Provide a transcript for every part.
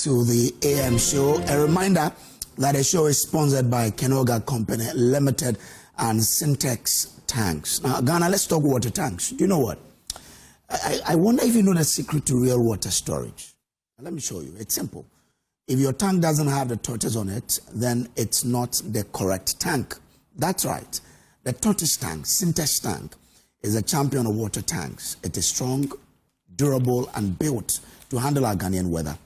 To the AM show. A reminder that the show is sponsored by Kenoga Company Limited and Syntex Tanks. Now, Ghana, let's talk water tanks. You know what? I wonder if you know the secret to real water storage. Let me show you. It's simple. If your tank doesn't have the tortoise on it, then it's not the correct tank. That's right. The tortoise tank, Syntex tank, is a champion of water tanks. It is strong, durable, and built to handle our Ghanaian weather.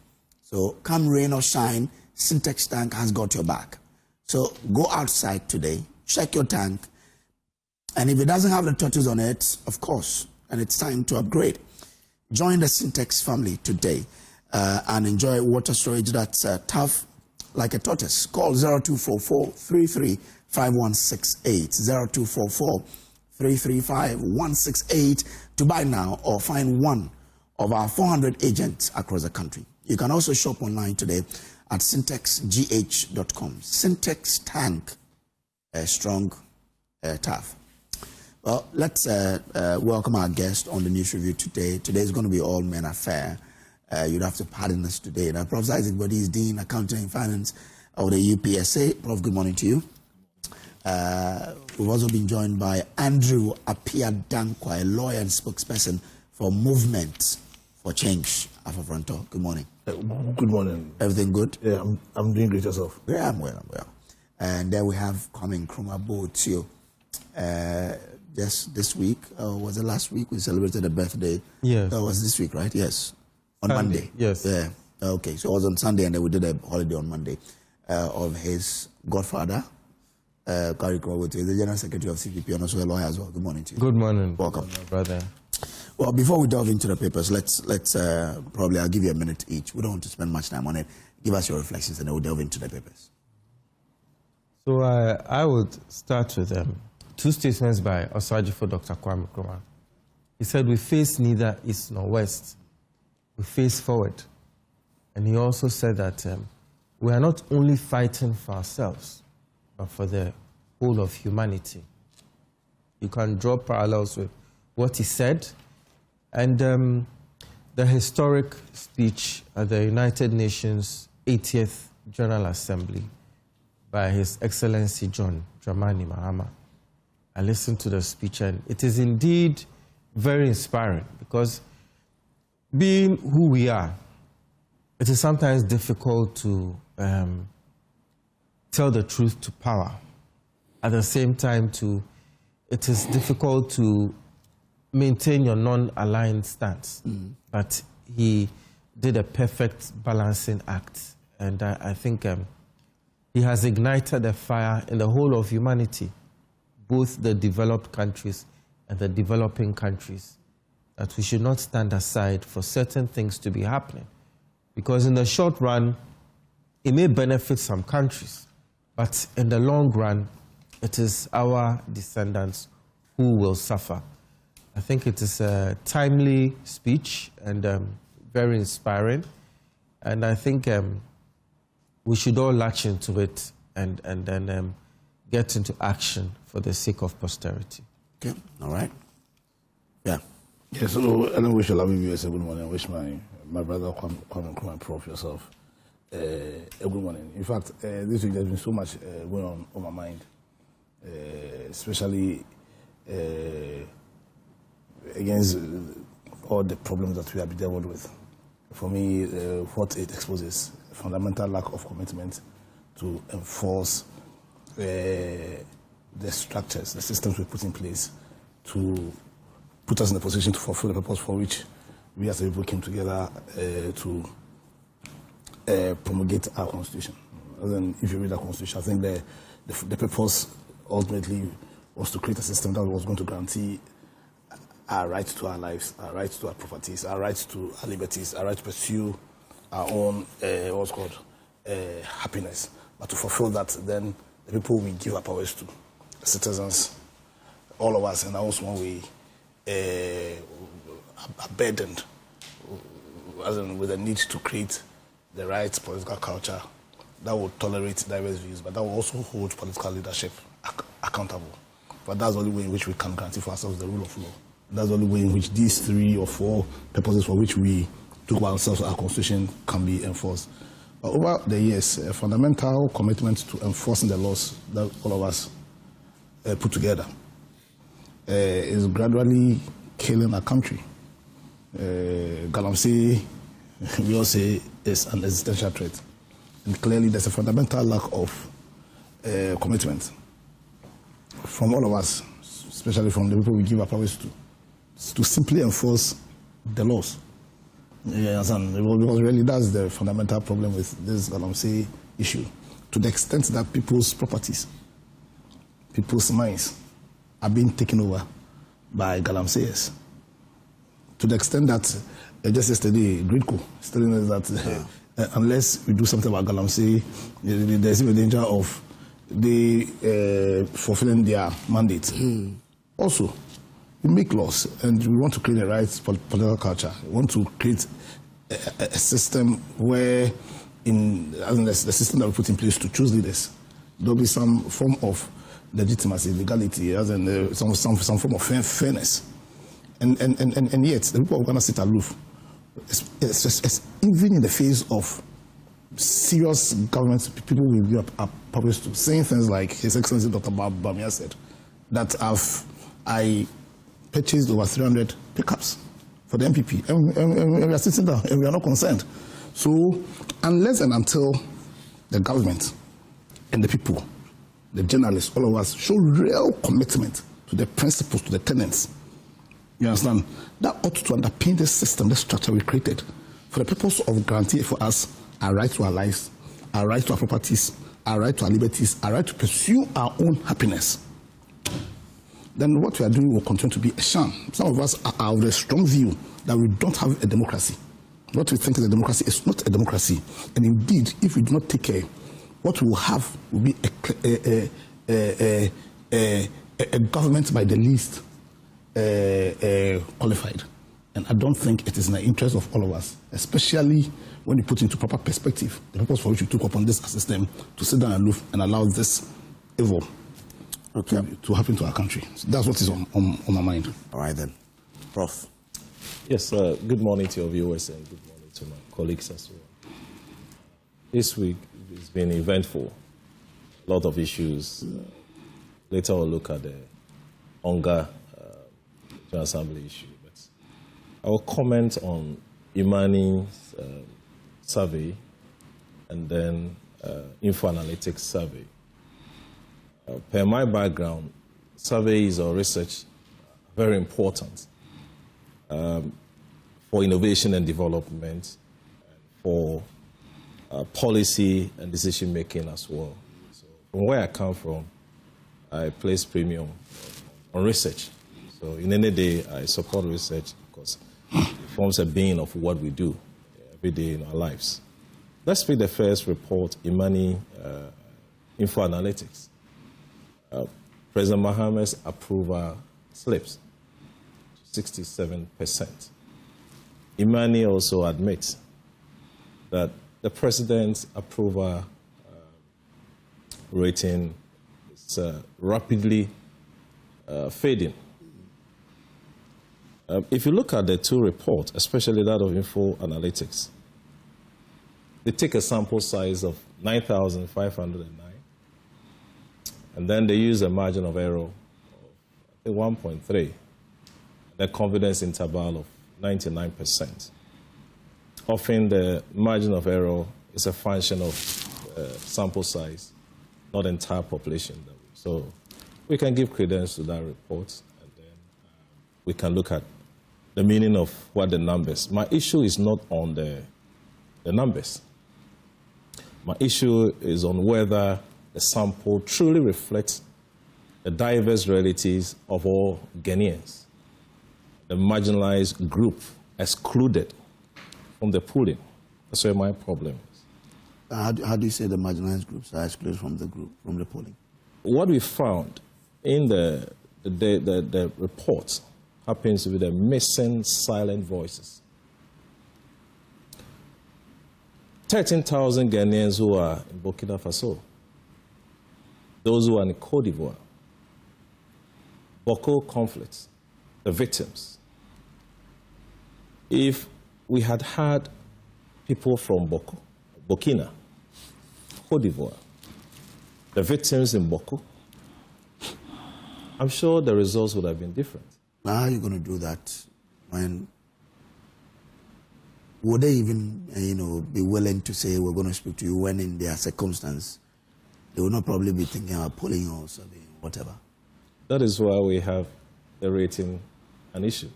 So come rain or shine, Syntex tank has got your back. So go outside today, check your tank, and if it doesn't have the tortoise on it, of course, and it's time to upgrade. Join the Syntex family today and enjoy water storage that's tough like a tortoise. Call 0244-335168, 0244-335168 to buy now or find one of our 400 agents across the country. You can also shop online today at syntexgh.com. Syntex tank, strong, tough. Well, let's welcome our guest on the news review today. Today is going to be all men affair. You'd have to pardon us today. Now, Prof. Isaac Body is Dean, Accounting and Finance of the UPSA. Prof, good morning to you. We've also been joined by Andrew Appiah-Dankwa, a lawyer and spokesperson for Movement for Change, Afafronto. Good morning. Good morning. Everything good? Yeah, I'm doing great yourself. Yeah, I'm well. And then we have coming Kruma Tio. Just this week, was it last week? We celebrated a birthday. Yes. That was this week, right? Yes. On Sunday. Monday. Yes. Yeah. Okay. So it was on Sunday, and then we did a holiday on Monday of his godfather, Kari Krowoto, the General Secretary of CPP, and also a lawyer as well. Good morning to you. Good morning. Welcome, brother. Well, before we delve into the papers, let's probably I'll give you a minute each. We don't want to spend much time on it. Give us your reflections, and then we'll delve into the papers. So I would start with two statements by Osajifo Dr. Kwame Nkrumah. He said, "We face neither east nor west. We face forward." And he also said that we are not only fighting for ourselves, but for the whole of humanity. You can draw parallels with what he said and the historic speech at the United Nations 80th General Assembly by His Excellency John Dramani Mahama. I listened to the speech, and it is indeed very inspiring because being who we are, it is sometimes difficult to tell the truth to power. At the same time, it is difficult to maintain your non-aligned stance. But he did a perfect balancing act, and I think he has ignited a fire in the whole of humanity, both the developed countries and the developing countries, that we should not stand aside for certain things to be happening. Because in the short run, it may benefit some countries, but in the long run, it is our descendants who will suffer. I think it is a timely speech and very inspiring, and I think we should all latch into it and then get into action for the sake of posterity. Okay, all right. Yeah. Yeah, so I don't wish all of you a good morning. I wish my brother Kwame Nkrumah, Prof, yourself, a good morning. In fact, this week there's been so much going on my mind, especially against all the problems that we have dealt with. For me, what it exposes, a fundamental lack of commitment to enforce the structures, the systems we put in place to put us in a position to fulfill the purpose for which we as a people came together to promulgate our constitution. And then if you read our constitution, I think the purpose ultimately was to create a system that was going to guarantee our rights to our lives, our rights to our properties, our rights to our liberties, our right to pursue our own what's called happiness. But to fulfill that, then the people we give our powers to, the citizens, all of us in our own small way, are burdened as in with the need to create the right political culture that will tolerate diverse views, but that will also hold political leadership accountable. But that's the only way in which we can guarantee for ourselves the rule of law. That's the only way in which these 3 or 4 purposes for which we took about ourselves, our constitution can be enforced. But over the years, a fundamental commitment to enforcing the laws that all of us put together is gradually killing our country. Galamsey, we all say, is an existential threat. And clearly there's a fundamental lack of commitment from all of us, especially from the people we give our powers to simply enforce the laws. Yes, and because really that's the fundamental problem with this Galamsey issue. To the extent that people's properties, people's minds are being taken over by Galamseyers. To the extent that just yesterday, Gridco is telling us that unless we do something about Galamsey, there's even a danger of they fulfilling their mandate. Also, we make laws and we want to create a right political culture. We want to create a system where, the system that we put in place to choose leaders, there'll be some form of legitimacy, legality, some form of fairness. And yet, the people are going to sit aloof. It's even in the face of serious government, people will be published to saying things like His Excellency Dr. Bamia said, that I purchased over 300 pickups for the MPP, and we are sitting down and we are not concerned. So unless and until the government and the people, the journalists, all of us, show real commitment to the principles, to the tenets, you understand, that ought to underpin this system, this structure we created for the purpose of guaranteeing for us our right to our lives, our right to our properties, our right to our liberties, our right to pursue our own happiness. Then what we are doing will continue to be a sham. Some of us are of the strong view that we don't have a democracy. What we think is a democracy is not a democracy. And indeed, if we do not take care, what we will have will be a government by the least qualified. And I don't think it is in the interest of all of us, especially when you put into proper perspective the purpose for which we took upon this system to sit down and look and allow this evil to happen to our country. So that's what is on my mind. All right then. Prof. Yes, good morning to your viewers and good morning to my colleagues as well. This week has been eventful. A lot of issues. Later we'll look at the Onga General Assembly issue. But I will comment on Imani's survey and then Info Analytics survey. Per my background, surveys or research are very important for innovation and development, and for policy and decision making as well. So from where I come from, I place premium on research. So in any day, I support research because it forms a being of what we do every day in our lives. Let's pick the first report, Imani Info Analytics. President Mahama's approval slips to 67%. Imani also admits that the president's approval rating is rapidly fading. If you look at the two reports, especially that of Info Analytics, they take a sample size of 9,509, and then they use a margin of error of 1.3, the confidence interval of 99%. Often the margin of error is a function of sample size, not entire population. So we can give credence to that report, and then we can look at the meaning of what the numbers. My issue is not on the numbers. My issue is on whether the sample truly reflects the diverse realities of all Ghanaians, the marginalized group excluded from the polling. That's where my problem is. How do you say the marginalized groups are excluded from the polling? What we found in the report happens to be the missing silent voices. 13,000 Ghanaians who are in Burkina Faso, those who are in Cote d'Ivoire, Boko conflicts, the victims. If we had people from Burkina, Cote d'Ivoire, the victims in Boko, I'm sure the results would have been different. Now, how are you going to do that when... Would they even, be willing to say, we're going to speak to you when in their circumstance, they will not probably be thinking about pulling or something, whatever? That is why we have the rating an issue.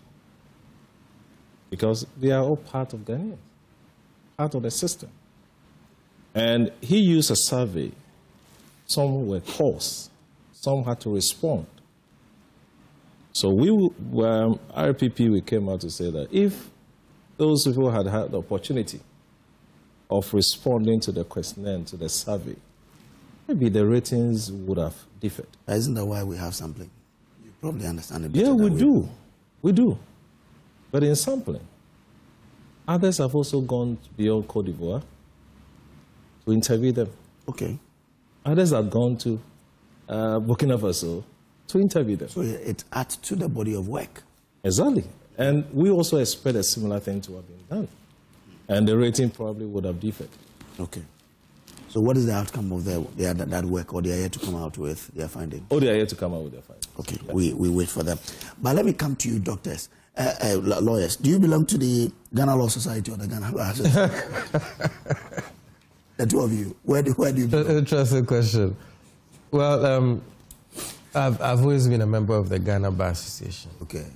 Because they are all part of Ghanaians, part of the system. And he used a survey. Some were paused. Some had to respond. So RPP, we came out to say that if those people had had the opportunity of responding to the questionnaire, to the survey, maybe the ratings would have differed. Isn't that why we have sampling? You probably understand it. Yeah, we do. We do. But in sampling, others have also gone beyond Cote d'Ivoire to interview them. Okay. Others have gone to Burkina Faso to interview them. So it adds to the body of work. Exactly. And we also expect a similar thing to have been done. And the rating probably would have differed. Okay. So what is the outcome of that work, or they are yet to come out with their findings? Oh, they are yet to come out with their findings. Okay, yeah. We wait for them. But let me come to you, doctors, lawyers. Do you belong to the Ghana Law Society or the Ghana Bar Association? The two of you. Where do you belong? Interesting question. Well, I've always been a member of the Ghana Bar Association. Okay.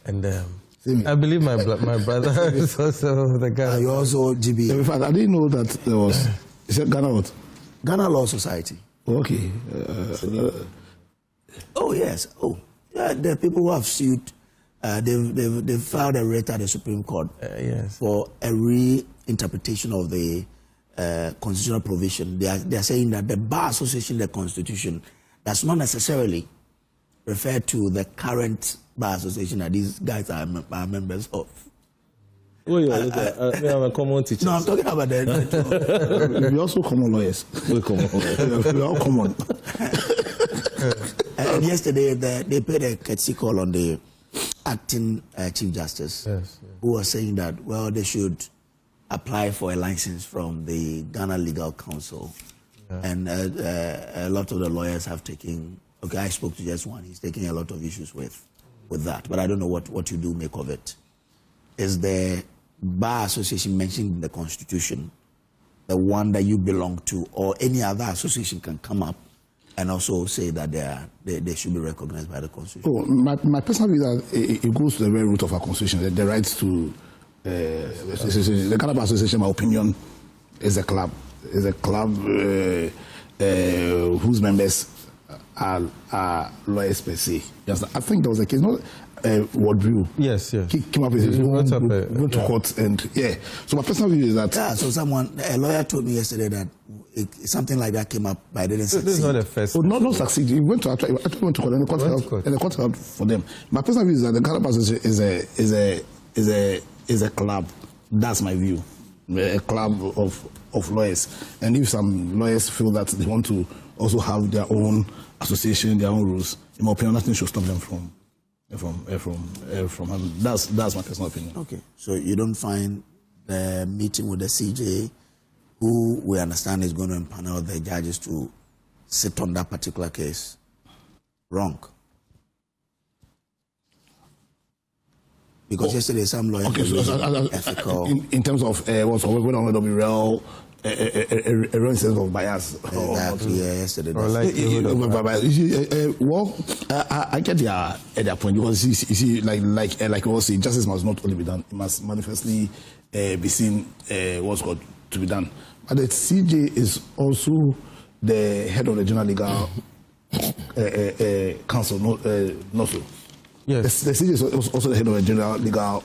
And I believe my brother is also the Ghana. You also GB. In fact, I didn't know that there was. You said Ghana what? Ghana Law Society. Okay. Oh yes. Oh, yeah. The people who have sued, they've filed a writ at the Supreme Court yes. for a reinterpretation of the constitutional provision. They are saying that the Bar Association, the Constitution, does not necessarily refer to the current Bar Association that these guys are members of. Oh, yeah, we have a common teacher. No, I'm talking about that. We're also common lawyers. We're common. We're all common. And yesterday, they paid a courtesy call on the acting Chief Justice, who was saying that, well, they should apply for a license from the Ghana Legal Council. Yeah. And a lot of the lawyers have taken, okay, I spoke to just one, he's taking a lot of issues with that, but I don't know what you do make of it. Is the Bar Association mentioned in the Constitution the one that you belong to, or any other association can come up and also say that they should be recognized by the Constitution? Oh, my personal view is that it goes to the very root of our Constitution, the rights to the Ghana Bar Association, in my opinion, is a club. Is a club whose members are lawyers per se. Yes, I think there was a case, not Wardview. Yes. Came up with his own, went to court, and yeah. So my personal view is that. Yeah. So a lawyer told me yesterday that something like that came up, but I didn't succeed. This is not the first. Oh, not succeed. He went to court, and the court held for them. My personal view is that the Ghana Bar Association is a club. That's my view. A club of lawyers, and if some lawyers feel that they want to also have their own association, their own rules, in my opinion, nothing should stop them from having. That's my personal opinion. Okay, so you don't find the meeting with the CJ, who we understand is going to empanel the judges to sit on that particular case, wrong? Because yesterday some lawyers ethical. In terms of what's going on, there'll be real sense of bias. Exactly. Yesterday. Well, I get their point, because you see, like we all say, justice must not only be done; it must manifestly be seen what's got to be done. But the CJ is also the head of the General Legal Council, not so. Yes. The CJ is also the head of the General Legal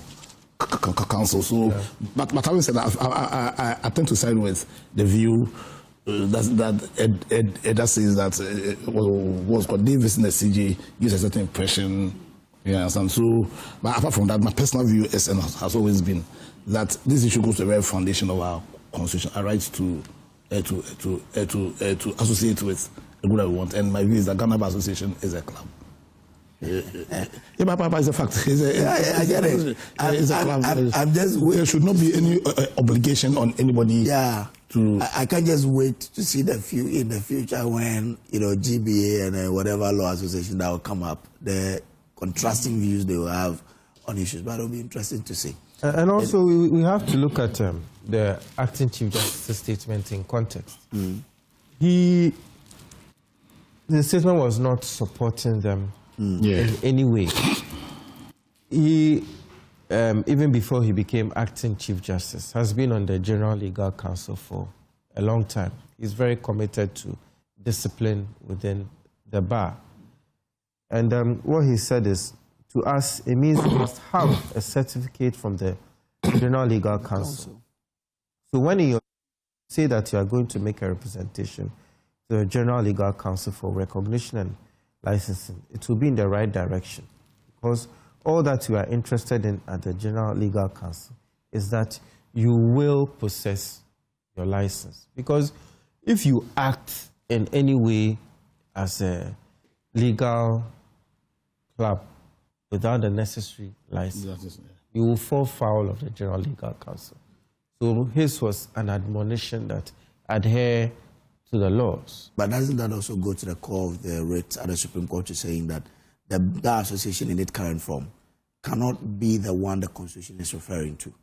Council. So, but having said that, I tend to side with the view that says that what's called Davis in the CJ gives a certain impression. You understand? So, but apart from that, my personal view is and has always been that this issue goes to the very foundation of our Constitution, our rights to associate with the good that we want. And my view is that Ghana Bar Association is a club. Yeah, but Papa is a fact. I get it. I'm just waiting. There should not be any obligation on anybody. Yeah. I can't just wait to see in the future when GBA and whatever law association that will come up, the contrasting views they will have on issues. But it'll be interesting to see. And also, we have to look at the acting Chief Justice's statement in context. The statement was not supporting them in any way. He, even before he became acting Chief Justice, has been on the General Legal Council for a long time. He's very committed to discipline within the bar. And what he said is, to us, it means you must have a certificate from the General Legal Council. So when you say that you are going to make a representation to the General Legal Council for recognition and licensing, it will be in the right direction. Because all that you are interested in at the General Legal Council is that you will possess your license. Because if you act in any way as a legal club without the necessary license, you will fall foul of the General Legal Council. So his was an admonition that adhere to the laws. But doesn't that also go to the core of the writ at the Supreme Court, saying that the Bar Association in its current form cannot be the one the Constitution is referring to?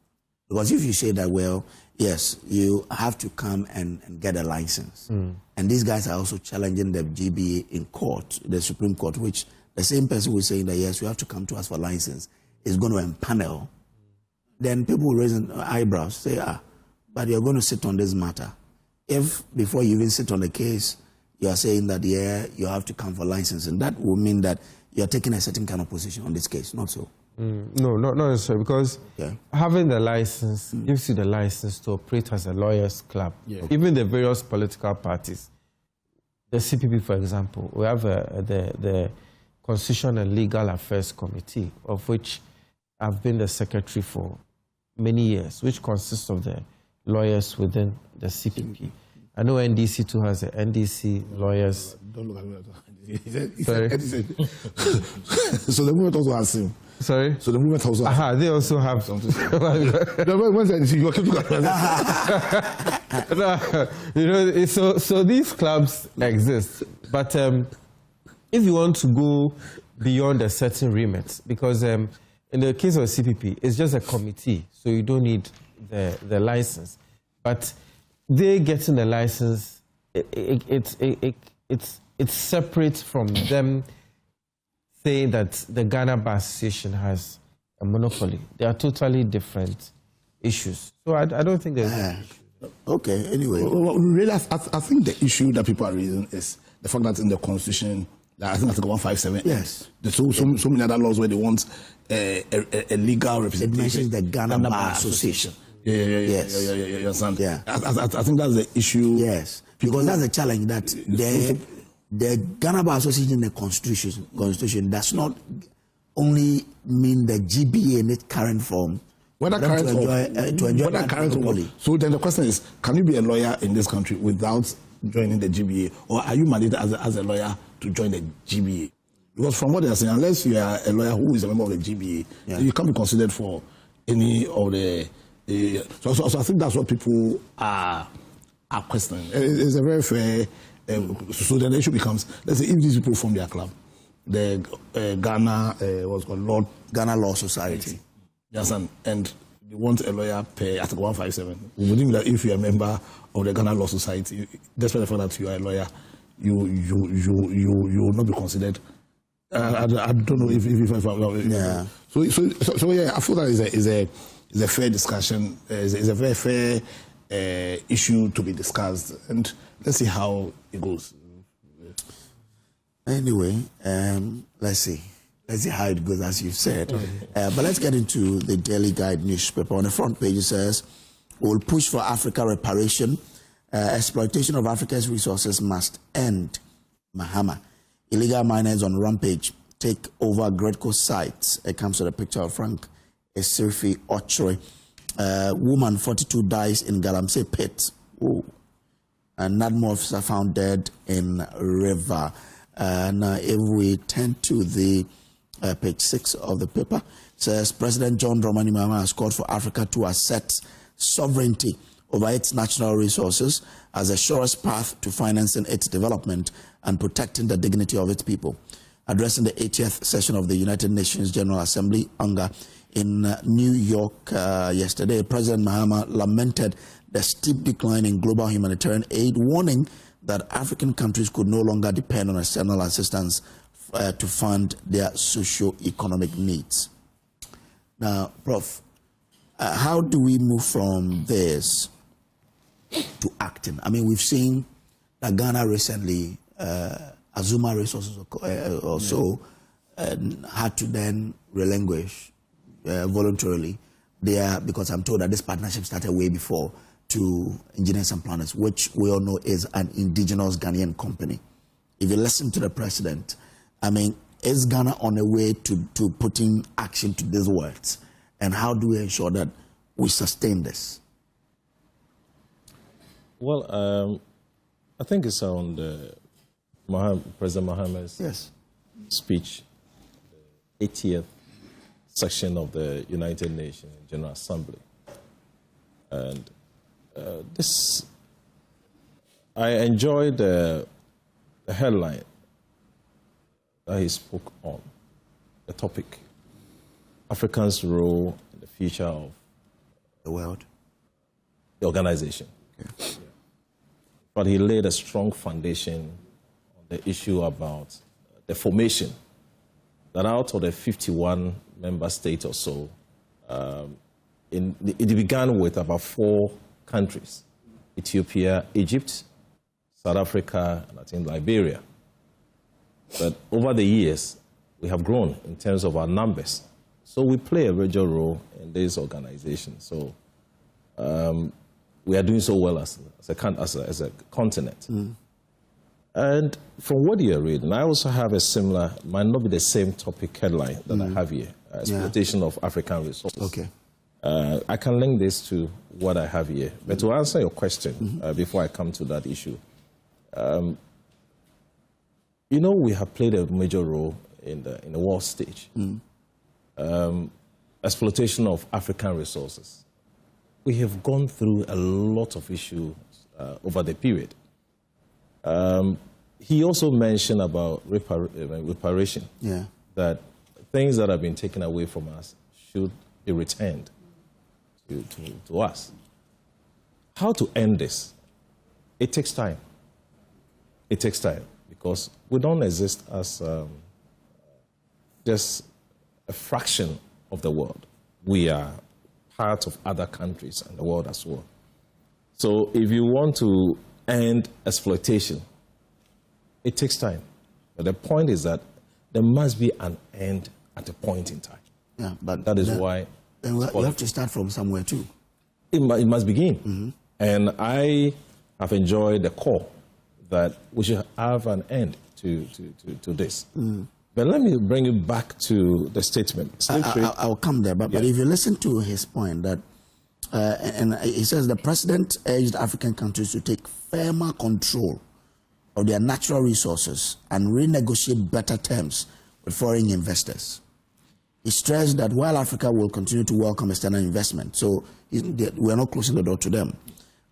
Because if you say that, well, yes, you have to come and get a license. And these guys are also challenging the GBA in court, the Supreme Court, which the same person was saying that, yes, you have to come to us for license, is going to empanel. Then people will raise eyebrows, say, but you're going to sit on this matter. If before you even sit on the case, you are saying that, yeah, you have to come for license, and that will mean that you're taking a certain kind of position on this case, not so? No, not necessarily, because having the license gives you the license to operate as a lawyers' club. Even the various political parties, the CPP, for example, we have the Constitution and Legal Affairs Committee, of which I've been the secretary for many years, which consists of the lawyers within the CPP. I know NDC too has the NDC lawyers. Don't look at me. Sorry? So the movement also has him. Sorry? So the movement also has they also have something. So these clubs exist. But if you want to go beyond a certain remit, because in the case of CPP, it's just a committee, so you don't need the license. But they getting the license, it's separate from them saying that the Ghana Bar Association has a monopoly. They are totally different issues. So I don't think there's an issue. Okay, anyway. Really, I think the issue that people are raising is the fact that in the Constitution, I think Article 157. Yes. There's so many other laws where they want a legal representation. It mentions the Ghana Bar Association. Yes. You understand? Yeah. I think that's the issue. Yes. Because that's the challenge, that the Ghana Bar Association in the Constitution does not only mean the GBA in its current form. Whether current or so then the question is, can you be a lawyer in this country without joining the GBA, or are you mandated as a lawyer to join the GBA? Because from what they are saying, unless you are a lawyer who is a member of the GBA, you can't be considered for any of the. So I think that's what people are questioning. It's a very fair. So then the issue becomes, let's say if these people form their club, the Ghana what's called Ghana Law Society. Yes, and you want a lawyer per Article 157. Would mean that if you are a member of the Ghana Law Society, despite the fact that you are a lawyer, you will not be considered. I don't know if yeah. So yeah, I feel that is a fair discussion. Is a very fair issue to be discussed, and let's see how it goes. Anyway, let's see how it goes, as you've said. But let's get into the Daily Guide newspaper. On the front page it says, "We'll push for Africa reparation. Exploitation of Africa's resources must end. Mahama. Illegal miners on rampage take over Gredco sites." It comes with a picture of Frank Esirifi Ochre. Woman 42 dies in Galamsey pit. Ooh. And NADMO officer found dead in river. Now, if we turn to the page 6 of the paper, says President John Dramani Mahama has called for Africa to assert sovereignty over its natural resources as a surest path to financing its development and protecting the dignity of its people. Addressing the 80th session of the United Nations General Assembly, UNGA, in New York yesterday, President Mahama lamented the steep decline in global humanitarian aid, warning that African countries could no longer depend on external assistance to fund their socio-economic needs. Now, Prof, how do we move from this to acting? I mean, we've seen that Ghana recently, Azuma Resources also had to then relinquish voluntarily there, because I'm told that this partnership started way before, to Engineers and Planners, which we all know is an indigenous Ghanaian company. If you listen to the president, I mean, is Ghana on a way to putting action to these words? And how do we ensure that we sustain this? Well, I think it's on the President Mahama's speech, the 80th section of the United Nations General Assembly. And I enjoyed the headline that he spoke on, the topic, Africans' role in the future of the world, the organization. Okay. Yeah. But he laid a strong foundation on the issue about the formation, that out of the 51 member states or so, it began with about 4 countries: Ethiopia, Egypt, South Africa, and I think Liberia. But over the years, we have grown in terms of our numbers. So we play a major role in this organization. So we are doing so well as a continent. Mm. And from what you're reading, I also have a similar, might not be the same topic headline that I have here, exploitation of African resources. Okay. I can link this to what I have here. But to answer your question, before I come to that issue, you know, we have played a major role in the world stage. Exploitation of African resources. We have gone through a lot of issues over the period. He also mentioned about reparation, that things that have been taken away from us should be returned to us. How to end this? It takes time. It takes time, because we don't exist as just a fraction of the world. We are part of other countries and the world as well. So if you want to end exploitation, it takes time. But the point is that there must be an end at a point in time. Yeah, but that is why... And we have to start from somewhere too. It must begin. And I have enjoyed the call that we should have an end to this. But let me bring you back to the statement. I'll come there, but if you listen to his point, that and he says the president urged African countries to take firmer control of their natural resources and renegotiate better terms with foreign investors. He stressed that while Africa will continue to welcome external investment, so we are not closing the door to them,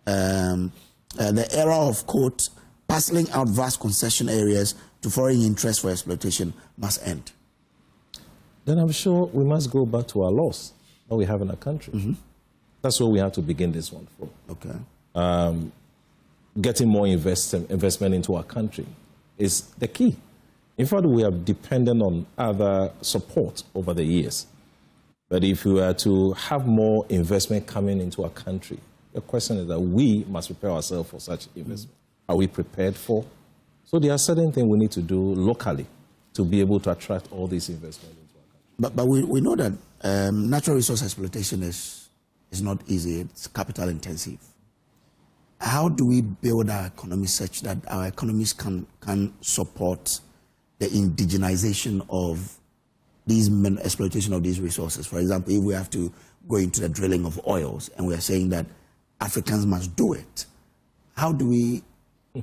the era of, quote, parceling out vast concession areas to foreign interests for exploitation must end. Then I'm sure we must go back to our laws that we have in our country. That's where we have to begin this one from. Okay. Getting more investment into our country is the key. In fact, we are dependent on other support over the years. But if we are to have more investment coming into our country, the question is that we must prepare ourselves for such investment. Are we prepared for? So there are certain things we need to do locally to be able to attract all this investment into our country. But we know that natural resource exploitation is not easy. It's capital intensive. How do we build our economy such that our economies can support the indigenization of these exploitation of these resources? For example, if we have to go into the drilling of oils and we are saying that Africans must do it, how do we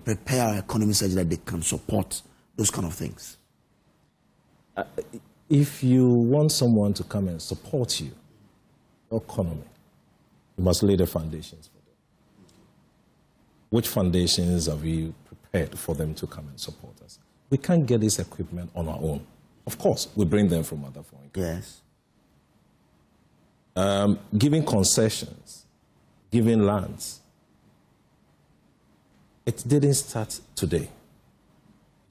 prepare our economy such that they can support those kind of things? if you want someone to come and support you, your economy, you must lay the foundations for them. Which foundations have you prepared for them to come and support us? We can't get this equipment on our own. Of course, we bring them from other foreign countries. Yes. Giving concessions, giving lands. It didn't start today,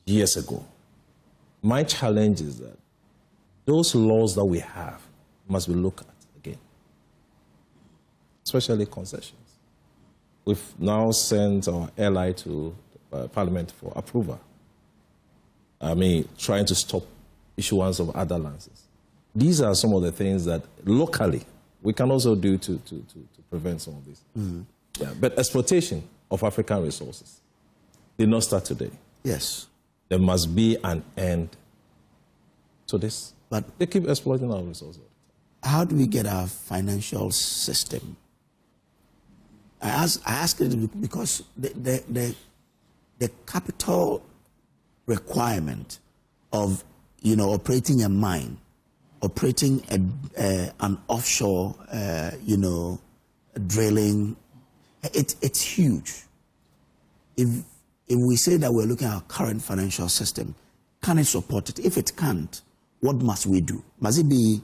years ago. My challenge is that those laws that we have must be looked at again, especially concessions. We've now sent our ally to Parliament for approval. Trying to stop issuance of other lances. These are some of the things that locally we can also do to prevent some of this. Mm-hmm. Yeah, but exploitation of African resources did not start today. Yes. There must be an end to this. But they keep exploiting our resources. How do we get our financial system? I ask it because the capital requirement of operating a mine, operating an offshore drilling, it's huge. If we say that we're looking at our current financial system, can it support it? If it can't, what must we do? Must it be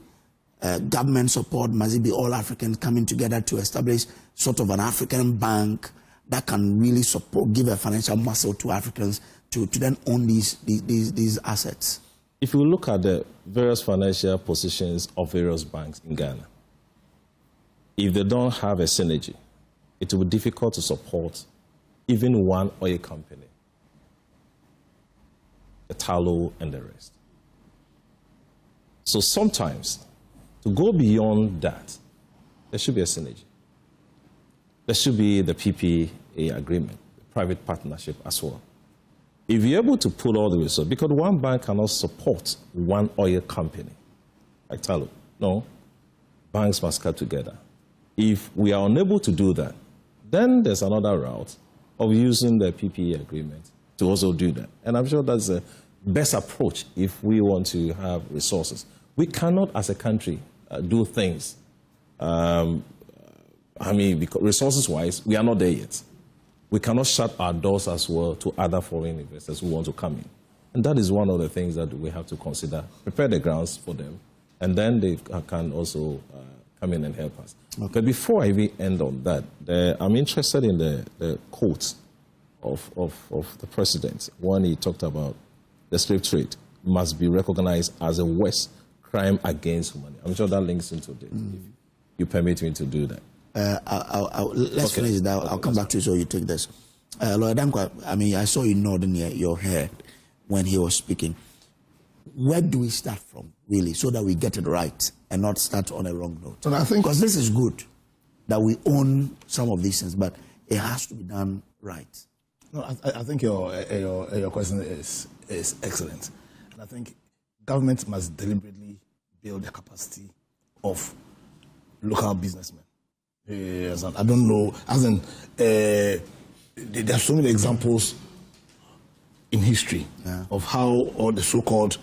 government support? Must it be all Africans coming together to establish sort of an African bank that can really support, give a financial muscle to Africans to then own these assets? If you look at the various financial positions of various banks in Ghana, if they don't have a synergy, it will be difficult to support even one oil company, the tallow and the rest. So sometimes, to go beyond that, there should be a synergy. There should be the PPA agreement, the private partnership as well. If you're able to pull all the resources, because one bank cannot support one oil company, like tallow. No, banks must come together. If we are unable to do that, then there's another route of using the PPA agreement to also do that. And I'm sure that's the best approach if we want to have resources. We cannot, as a country, do things. Because resources-wise, we are not there yet. We cannot shut our doors as well to other foreign investors who want to come in. And that is one of the things that we have to consider, prepare the grounds for them, and then they can also come in and help us. Okay. But before I even end on that, I'm interested in the quote of the president when he talked about the slave trade must be recognized as a worst crime against humanity. I'm sure that links into this, if you permit me to do that. Let's finish that. I'll come back to you so you take this. Lord Dankwa, I saw you nodding your head when he was speaking. Where do we start from, really, so that we get it right and not start on a wrong note? So I think, because this is good that we own some of these things, but it has to be done right. No, I think your question is excellent. And I think government must deliberately build the capacity of local businessmen. Yes, I don't know, there are so many examples in history of how all the so-called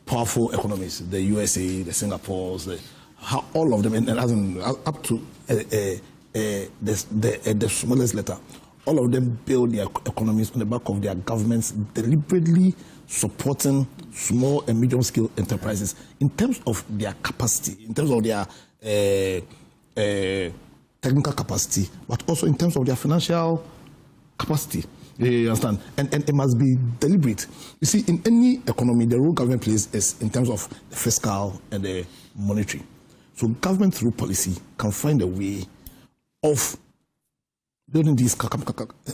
powerful economies, the USA, the Singapores, how all of them, and up to the smallest letter, all of them build their economies on the back of their governments deliberately supporting small and medium-scale enterprises in terms of their capacity, in terms of their technical capacity, but also in terms of their financial capacity. You understand? And it must be deliberate. You see, in any economy, the role government plays is in terms of the fiscal and the monetary. So government through policy can find a way of building these.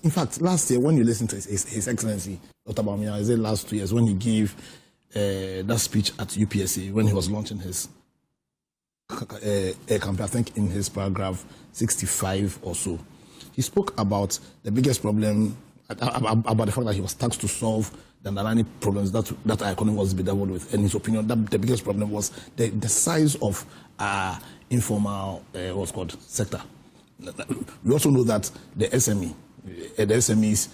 In fact, last year when you listened to His Excellency, Dr. Bawumia, I said last 2 years when he gave that speech at UPSA, when he was launching his campaign, I think in his paragraph 65 or so, he spoke about the biggest problem, about the fact that he was tasked to solve the underlying problems that our economy was bedeviled with. And in his opinion, that the biggest problem was the size of our informal sector. We also know that the SMEs,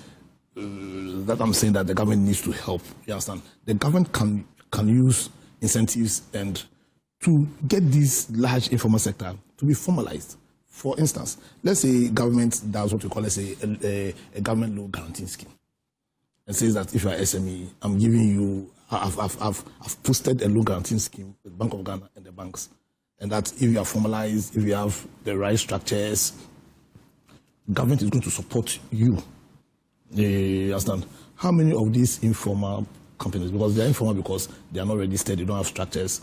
that I'm saying that the government needs to help. You understand? The government can can use incentives and to get this large informal sector to be formalized. For instance, let's say government does what we call, let's say, a government loan guarantee scheme, and says that if you are SME, I'm giving you, I've posted a loan guarantee scheme with Bank of Ghana and the banks, and that if you are formalized, if you have the right structures, government is going to support you. You understand? How many of these informal companies, because they are informal because they are not registered, they don't have structures,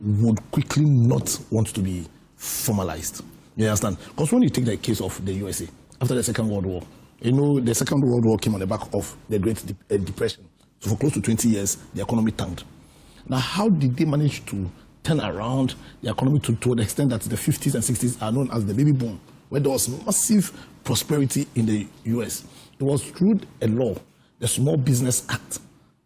would quickly not want to be formalized? You understand? Because when you take the case of the USA, after the Second World War, you know, the Second World War came on the back of the Great Depression. So for close to 20 years, the economy tanked. Now, how did they manage to turn around the economy to the extent that the 50s and 60s are known as the baby boom, where there was massive prosperity in the US? It was through a law, the Small Business Act,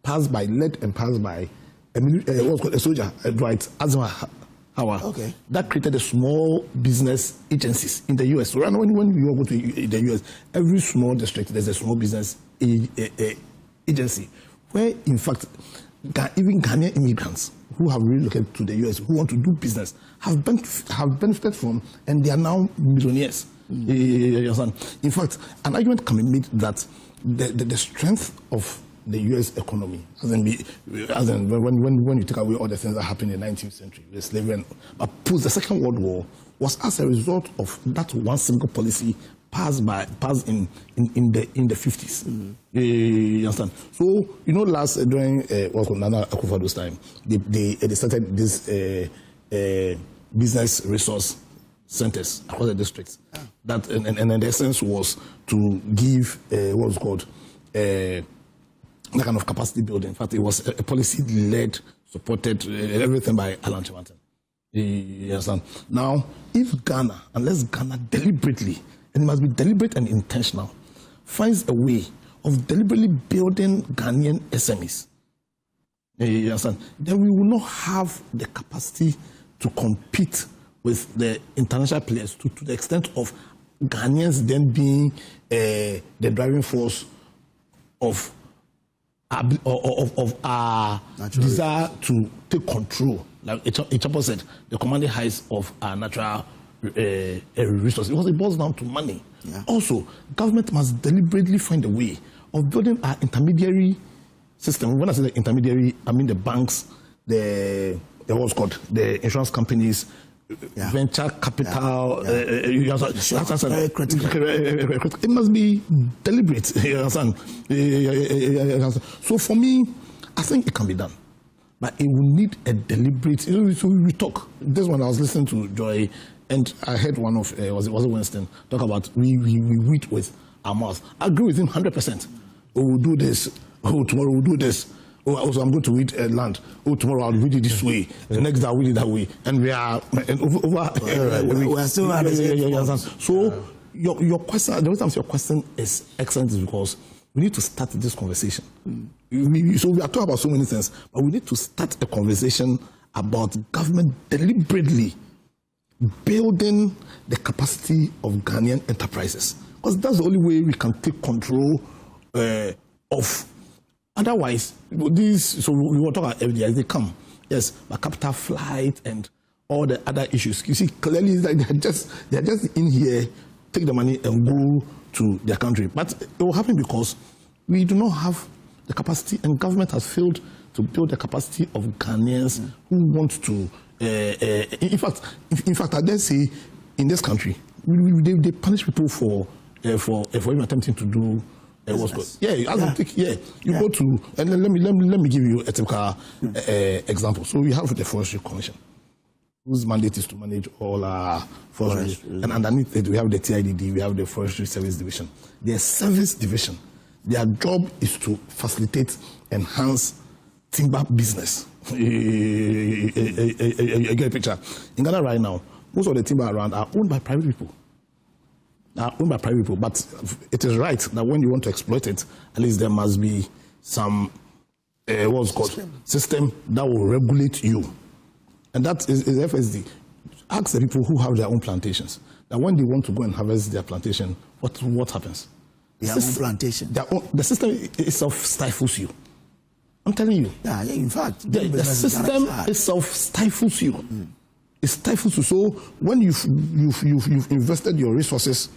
led and passed by a soldier, Dwight Eisenhower. Okay. That created the small business agencies in the US. So when you go to the US, every small district, there's a small business agency, where in fact, even Ghanaian immigrants who have relocated to the US, who want to do business, have benefited from, and they are now millionaires. In fact, an argument can be made that the strength of the US economy, when you take away all the things that happened in the 19th century, the slavery, but post the Second World War, was as a result of that one single policy passed in the 50s. You understand? So, you know, during Nana Akufo-Addo's time, they started this business resource centers across the districts. That and the essence was to give what's called that kind of capacity building. In fact, it was a policy-led, supported everything by Alan Chimanten. You understand? Now, unless Ghana deliberately, and it must be deliberate and intentional, finds a way of deliberately building Ghanaian SMEs, you understand, then we will not have the capacity to compete with the international players to the extent of Ghanaians then being the driving force of our desire to take control. Like Ichapo said, the commanding heights of our natural resources. Because it boils down to money. Yeah. Also, government must deliberately find a way of building our intermediary system. When I say the intermediary, I mean the banks, the insurance companies, venture capital. Very critical. It must be deliberate. So for me, I think it can be done, but it will need a deliberate. So we talk. This one I was listening to Joy, and I heard one of was it Winston talk about we eat with our mouth. I agree with him 100%. We will do this. Oh, tomorrow we'll do this. Oh, also I'm going to read land. Oh, tomorrow I'll read it this way. The next day I'll read it that way. And we are we're still at So your question, the reason your question is excellent is because we need to start this conversation. So we are talking about so many things, but we need to start a conversation about government deliberately building the capacity of Ghanaian enterprises. Because that's the only way we can take control of. Otherwise, so we will talk about FDIs, they come, yes, but capital flight and all the other issues. You see, clearly they're just in here, take the money and go to their country. But it will happen because we do not have the capacity, and government has failed to build the capacity of Ghanaians who want to, in fact, I dare say, in this country, they punish people for even attempting to do what's good. You go to, and let me give you a typical example. So we have the Forestry Commission, whose mandate is to manage all our forestry, and underneath it we have the TIDD, we have the Forestry Service Division. Their service division, their job is to facilitate, enhance timber business. You get a picture. In Ghana right now, most of the timber around are owned by private people. But it is right that when you want to exploit it, at least there must be some system that will regulate you, and that is FSD. Ask the people who have their own plantations that when they want to go and harvest their plantation, what happens? Their own plantation. The system itself stifles you. I'm telling you. Yeah, in fact, The system itself stifles you. It stifles you. So when you've invested your resources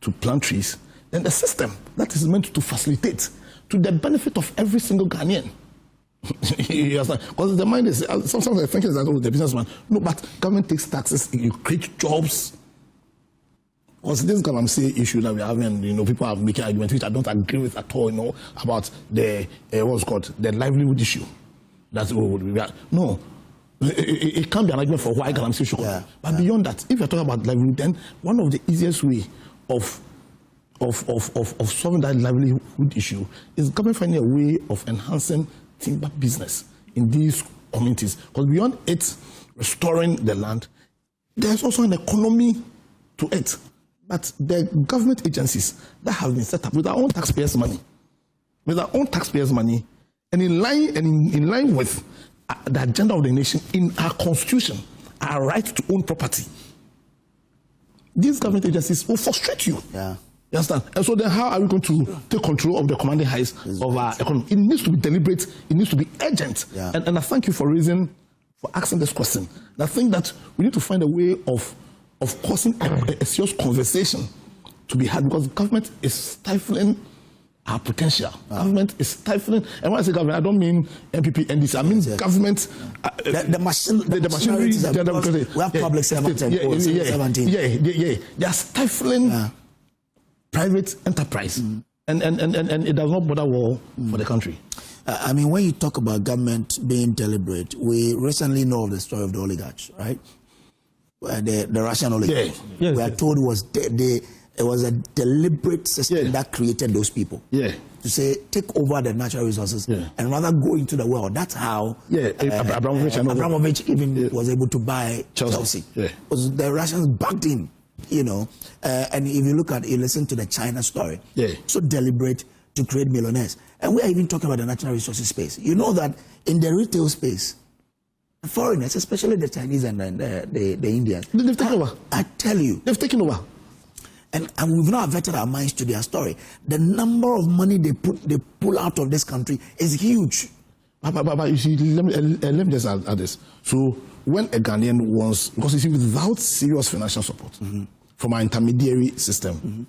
to plant trees, then the system that is meant to facilitate to the benefit of every single Ghanaian. Because the mind is, sometimes I think it's that the businessman. No, but government takes taxes, you create jobs. Because this Galamsey issue that we're having, people are making arguments which I don't agree with at all, about the, what's called, the livelihood issue. That's no. It can't be an argument for why Galamsey should come. But beyond that, if you're talking about livelihood, then one of the easiest way of solving that livelihood issue is government finding a way of enhancing timber business in these communities. Because beyond it restoring the land, there's also an economy to it. But the government agencies that have been set up with our own taxpayers' money, and in line with the agenda of the nation in our constitution, our right to own property, these government agencies will frustrate you. Yeah. You understand? And so then how are we going to take control of the commanding heights of our economy? It needs to be deliberate, it needs to be urgent. Yeah. And I thank you for asking this question. And I think that we need to find a way of causing a serious conversation to be had, because government is stifling our potential. Government is stifling, and when I say government, I don't mean MPP, NDC, I mean government. The machinery. We have public servants. They are stifling private enterprise, and it does not bode well for the country. I mean, when you talk about government being deliberate, we recently know of the story of the oligarchs, right? The Russian oligarchs. Yeah. We are told it was a deliberate system that created those people. Yeah. To say, take over the natural resources and rather go into the world. That's how Abramovich even was able to buy Chelsea. Because the Russians backed him, and if you listen to the China story, so deliberate to create millionaires. And we are even talking about the natural resources space. You know that in the retail space, foreigners, especially the Chinese and the Indians, they've taken over. I tell you, they've taken over. And we've not averted our minds to their story. The number of money they pull out of this country is huge. But you see, let me just add this. So when a Ghanaian wants, because you see, without serious financial support from our intermediary system,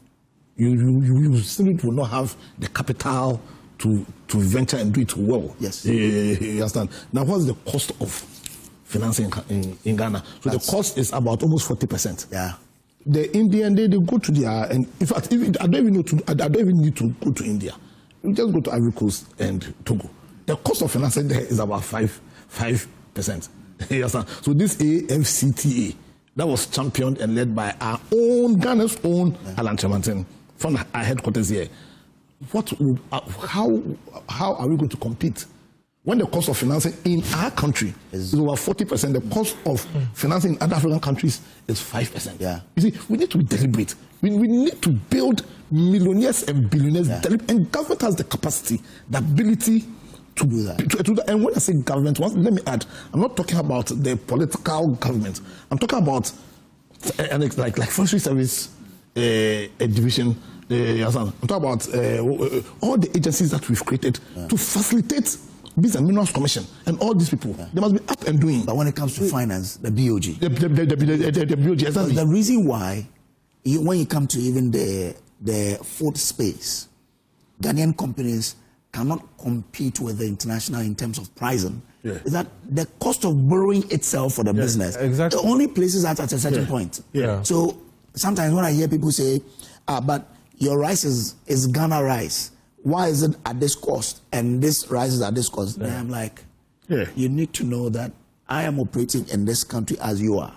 you simply will not have the capital to venture and do it well. Yes. You understand? Now, what's the cost of financing in Ghana? So the cost is about almost 40%. Yeah. The Indian, they go to their, and in fact, I don't even need to go to India. You just go to Ivory Coast and Togo. The cost of financing there is about 5%. You understand? So this AFCTA that was championed and led by our own Ghana's own Alan Chemantin from our headquarters here. How are we going to compete when the cost of financing in our country is over 40%? The cost of financing in other African countries is 5%. Yeah. You see, we need to be deliberate. We need to build millionaires and billionaires, and government has the capacity, the ability to do that. And when I say government, let me add, I'm not talking about the political government. I'm talking about like forestry service division. I'm talking about all the agencies that we've created to facilitate Business and Minerals Commission and all these people. They must be up and doing. But when it comes to finance, the BOG. The BOG, exactly. The reason why, when you come to even the food space, Ghanaian companies cannot compete with the international in terms of pricing. Is that the cost of borrowing itself for the business? Exactly. The only places at a certain point. So sometimes when I hear people say, but your rice is Ghana rice, why is it at this cost and this rice is at this cost? And I'm like, you need to know that I am operating in this country as you are.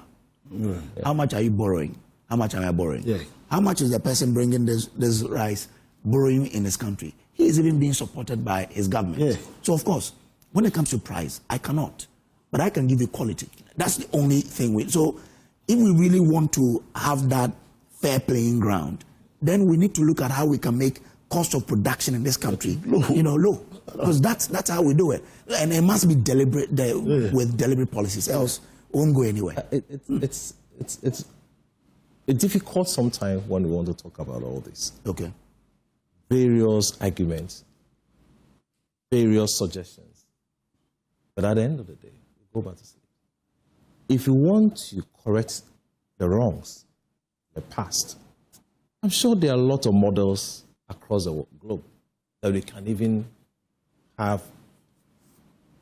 How much are you borrowing? How much am I borrowing? How much is the person bringing this rice borrowing in his country? He is even being supported by his government. So of course, when it comes to price, I cannot, but I can give you quality. That's the only thing. So if we really want to have that fair playing ground, then we need to look at how we can make cost of production in this country low, because that's how we do it, and it must be deliberate with deliberate policies, else we won't go anywhere. It's difficult sometimes when we want to talk about all this. Okay. Various arguments, various suggestions. But at the end of the day, we go back to sleep. If you want to correct the wrongs, the past, I'm sure there are a lot of models across the globe that we can even have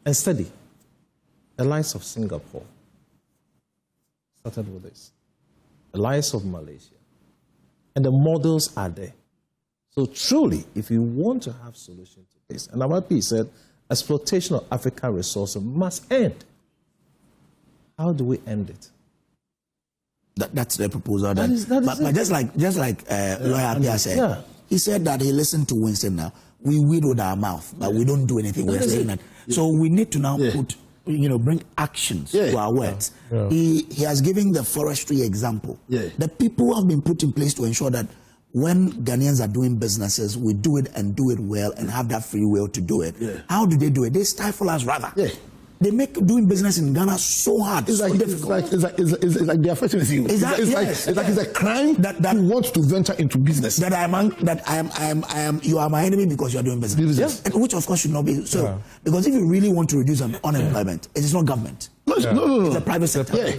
and study. The likes of Singapore started with this. The likes of Malaysia. And the models are there. So truly, if you want to have solutions to this, and Amapi said, exploitation of African resources must end. How do we end it? That's the proposal. That is but just like Lawyer Appiah said, he said that he listened to Winston now. We weed with our mouth, but we don't do anything. We're saying that. So we need to now put, bring actions to our words. He has given the forestry example. The people have been put in place to ensure that when Ghanaians are doing businesses, we do it and do it well and have that free will to do it. How do they do it? They stifle us rather. They make doing business in Ghana so hard. It's like difficult. It's like they are fighting with you. It's a crime that you want to venture into business. You are my enemy because you are doing business. And which of course should not be so. Because if you really want to reduce unemployment, it is not government. No. It's the private sector.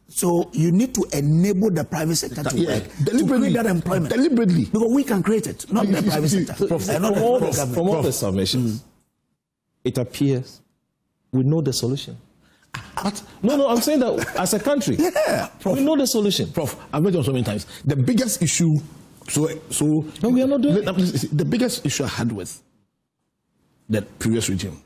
So you need to enable the private sector to work to create that employment. Deliberately. Because we can create it, not the private sector. From all the submissions, it appears we know the solution. No, I'm saying that as a country, we know the solution. Prof, I've mentioned so many times. The biggest issue, no, we are not doing it. The biggest issue I had with the previous regime,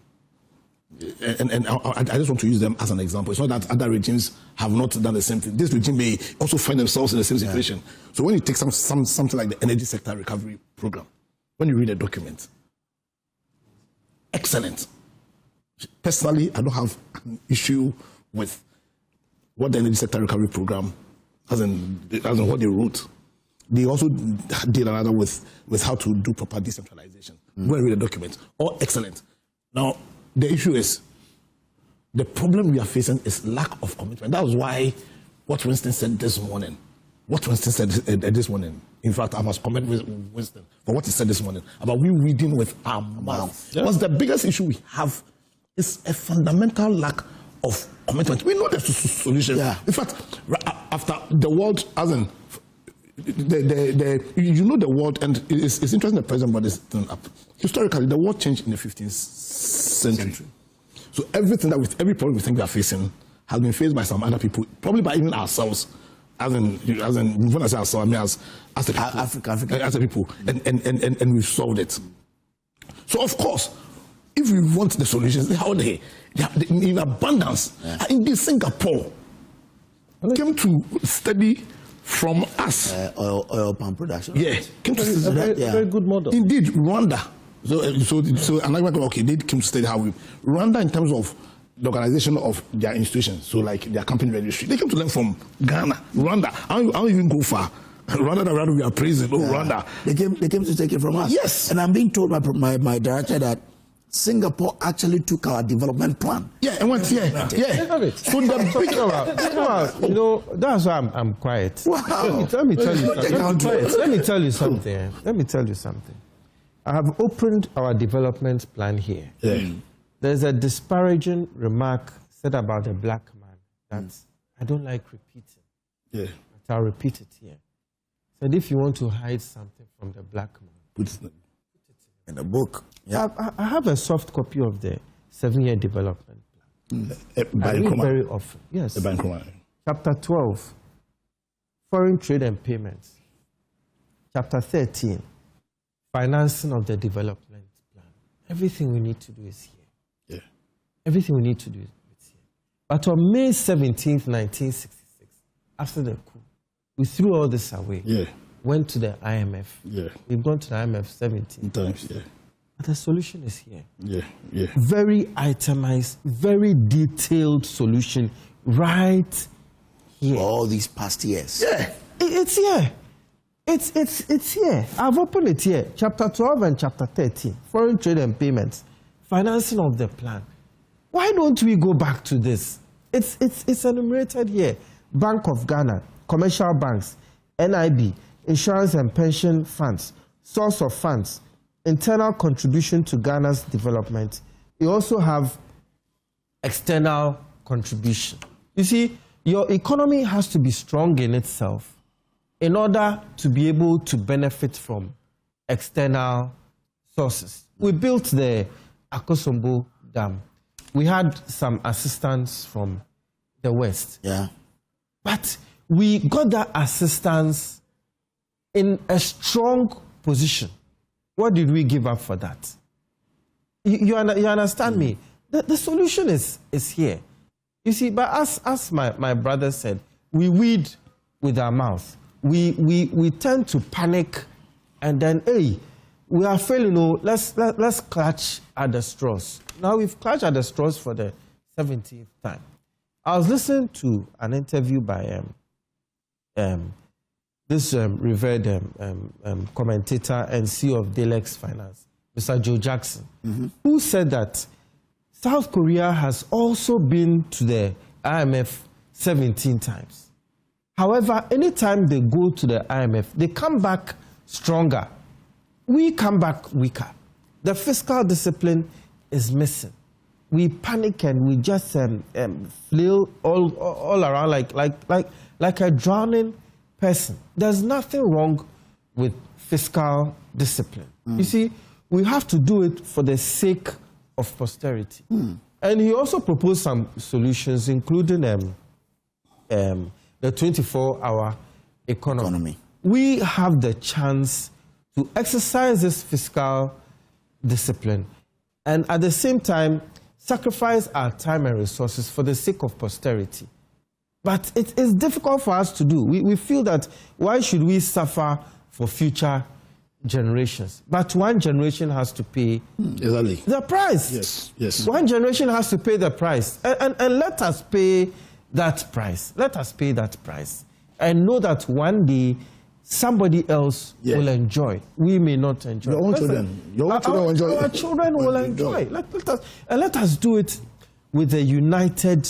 and I just want to use them as an example. It's not that other regimes have not done the same thing. This regime may also find themselves in the same situation. So when you take something like the Energy Sector Recovery Program, when you read the document, excellent. Personally, I don't have an issue with what the Energy Sector Recovery Program, as in what they wrote. They also did another with how to do proper decentralization. Go and read the document. All excellent. Now, the issue is, the problem we are facing is lack of commitment. That was why what Winston said this morning, in fact, I must comment with Winston for what he said this morning about we reading with our mouth. What's the biggest issue we have is a fundamental lack of commitment. We know there's a solution. In fact, after the world, as in, the world, and it's interesting the president brought this thing up. Historically, the world changed in the 15th century. So everything every problem we think we are facing has been faced by some other people, probably by even ourselves. As in when I say ourselves, I mean as the people, Africa. As the people, and we've solved it. So of course, if we want the solutions, how they in abundance. Indeed, Singapore came to study from us. Oil palm production. Came to study. Very good model. Indeed, Rwanda. So another they came to study how Rwanda in terms of the organization of their institutions, so like their company registry, they came to learn from Ghana, Rwanda. I don't even go far. Rwanda, we are praising. Rwanda. They came to take it from us. Yes. And I'm being told by my director that Singapore actually took our development plan. And went They have it. So that's why I'm quiet. Wow. Let me tell you something. I have opened our development plan here. There's a disparaging remark said about a black man that I don't like repeating. But I'll repeat it here. Said if you want to hide something from the black man, put it in the book. I have a soft copy of the 7-year development plan. I read very often. Yes. Chapter 12, foreign trade and payments. Chapter 13, financing of the development plan. Everything we need to do is here. Everything we need to do is here. But on May 17th, 1966, after the coup, we threw all this away. Went to the IMF. We've gone to the IMF 17 times. But the solution is here. Very itemized, very detailed solution right here. All these past years. It's here. It's here. I've opened it here. Chapter 12 and chapter 13. Foreign trade and payments. Financing of the plan. Why don't we go back to this? It's enumerated here. Bank of Ghana, commercial banks, NIB, insurance and pension funds, source of funds, internal contribution to Ghana's development. We also have external contribution. You see, your economy has to be strong in itself in order to be able to benefit from external sources. We built the Akosombo Dam. We had some assistance from the West. Yeah. But we got that assistance in a strong position. What did we give up for that? You understand me? The solution is here. You see, but as my brother said, we weed with our mouth. We tend to panic, and then, hey, we are failing. Let's clutch at the straws. Now we've clutched at the straws for the 17th time. I was listening to an interview by this revered commentator and CEO of Delex Finance, Mr. Joe Jackson, who said that South Korea has also been to the IMF 17 times. However, anytime they go to the IMF, they come back stronger. We come back weaker. The fiscal discipline is missing. We panic and we just flail all around like a drowning person. There's nothing wrong with fiscal discipline. You see, we have to do it for the sake of posterity. And he also proposed some solutions, including the 24-hour economy. We have the chance to exercise this fiscal discipline and at the same time sacrifice our time and resources for the sake of posterity. But it is difficult for us to do. We feel that why should we suffer for future generations? But one generation has to pay the price. Yes. One generation has to pay the price. And let us pay that price. Let us pay that price. And know that one day somebody else will enjoy. We may not enjoy. Your own children will enjoy. Our children will enjoy. Let us do it with a united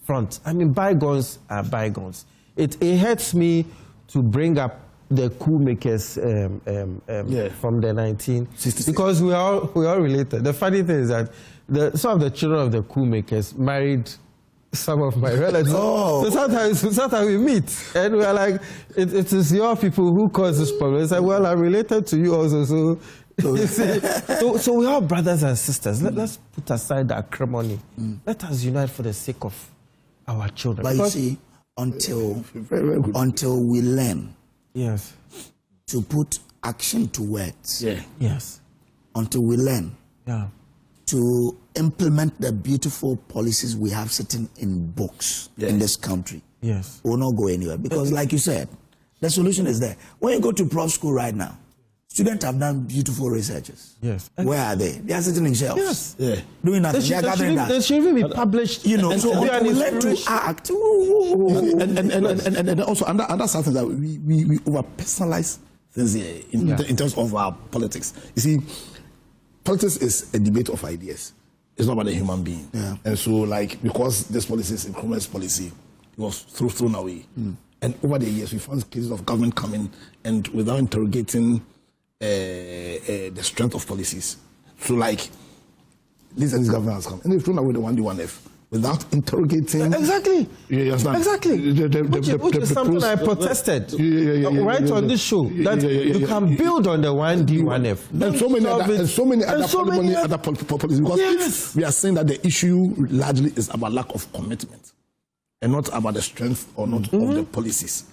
front. I mean, bygones are bygones. It hurts me to bring up the coup makers from the 1960s because we are all related. The funny thing is that some of the children of the coup makers married some of my relatives. So sometimes we meet and we are like, it is your people who cause this problem. It's like, well, I'm related to you also. So you see, so we are brothers and sisters. Let's put aside that acrimony. Let us unite for the sake of our children. But you see, until we learn to put action to words, until we learn to implement the beautiful policies we have sitting in books in this country, we'll not go anywhere. Because like you said, the solution is there. When you go to prof school right now, students have done beautiful researches. Where are they? They are sitting in shelves. Doing nothing. They are gathering that. They should even be published. You know, so we learn to act. And also, under something that we over-personalize things here in terms of our politics. You see, politics is a debate of ideas. It's not about a human being. And so, like, because this policy is a criminal policy, it was thrown away. And over the years, we found cases of government coming and without interrogating the strength of policies. So, like, this government has come and they've thrown away the 1D1F without interrogating. Exactly. You understand? Exactly. Which is something I protested right on this show, that you can build on the 1D1F. And so many other policies. Because if we are saying that the issue largely is about lack of commitment and not about the strength or not of the policies.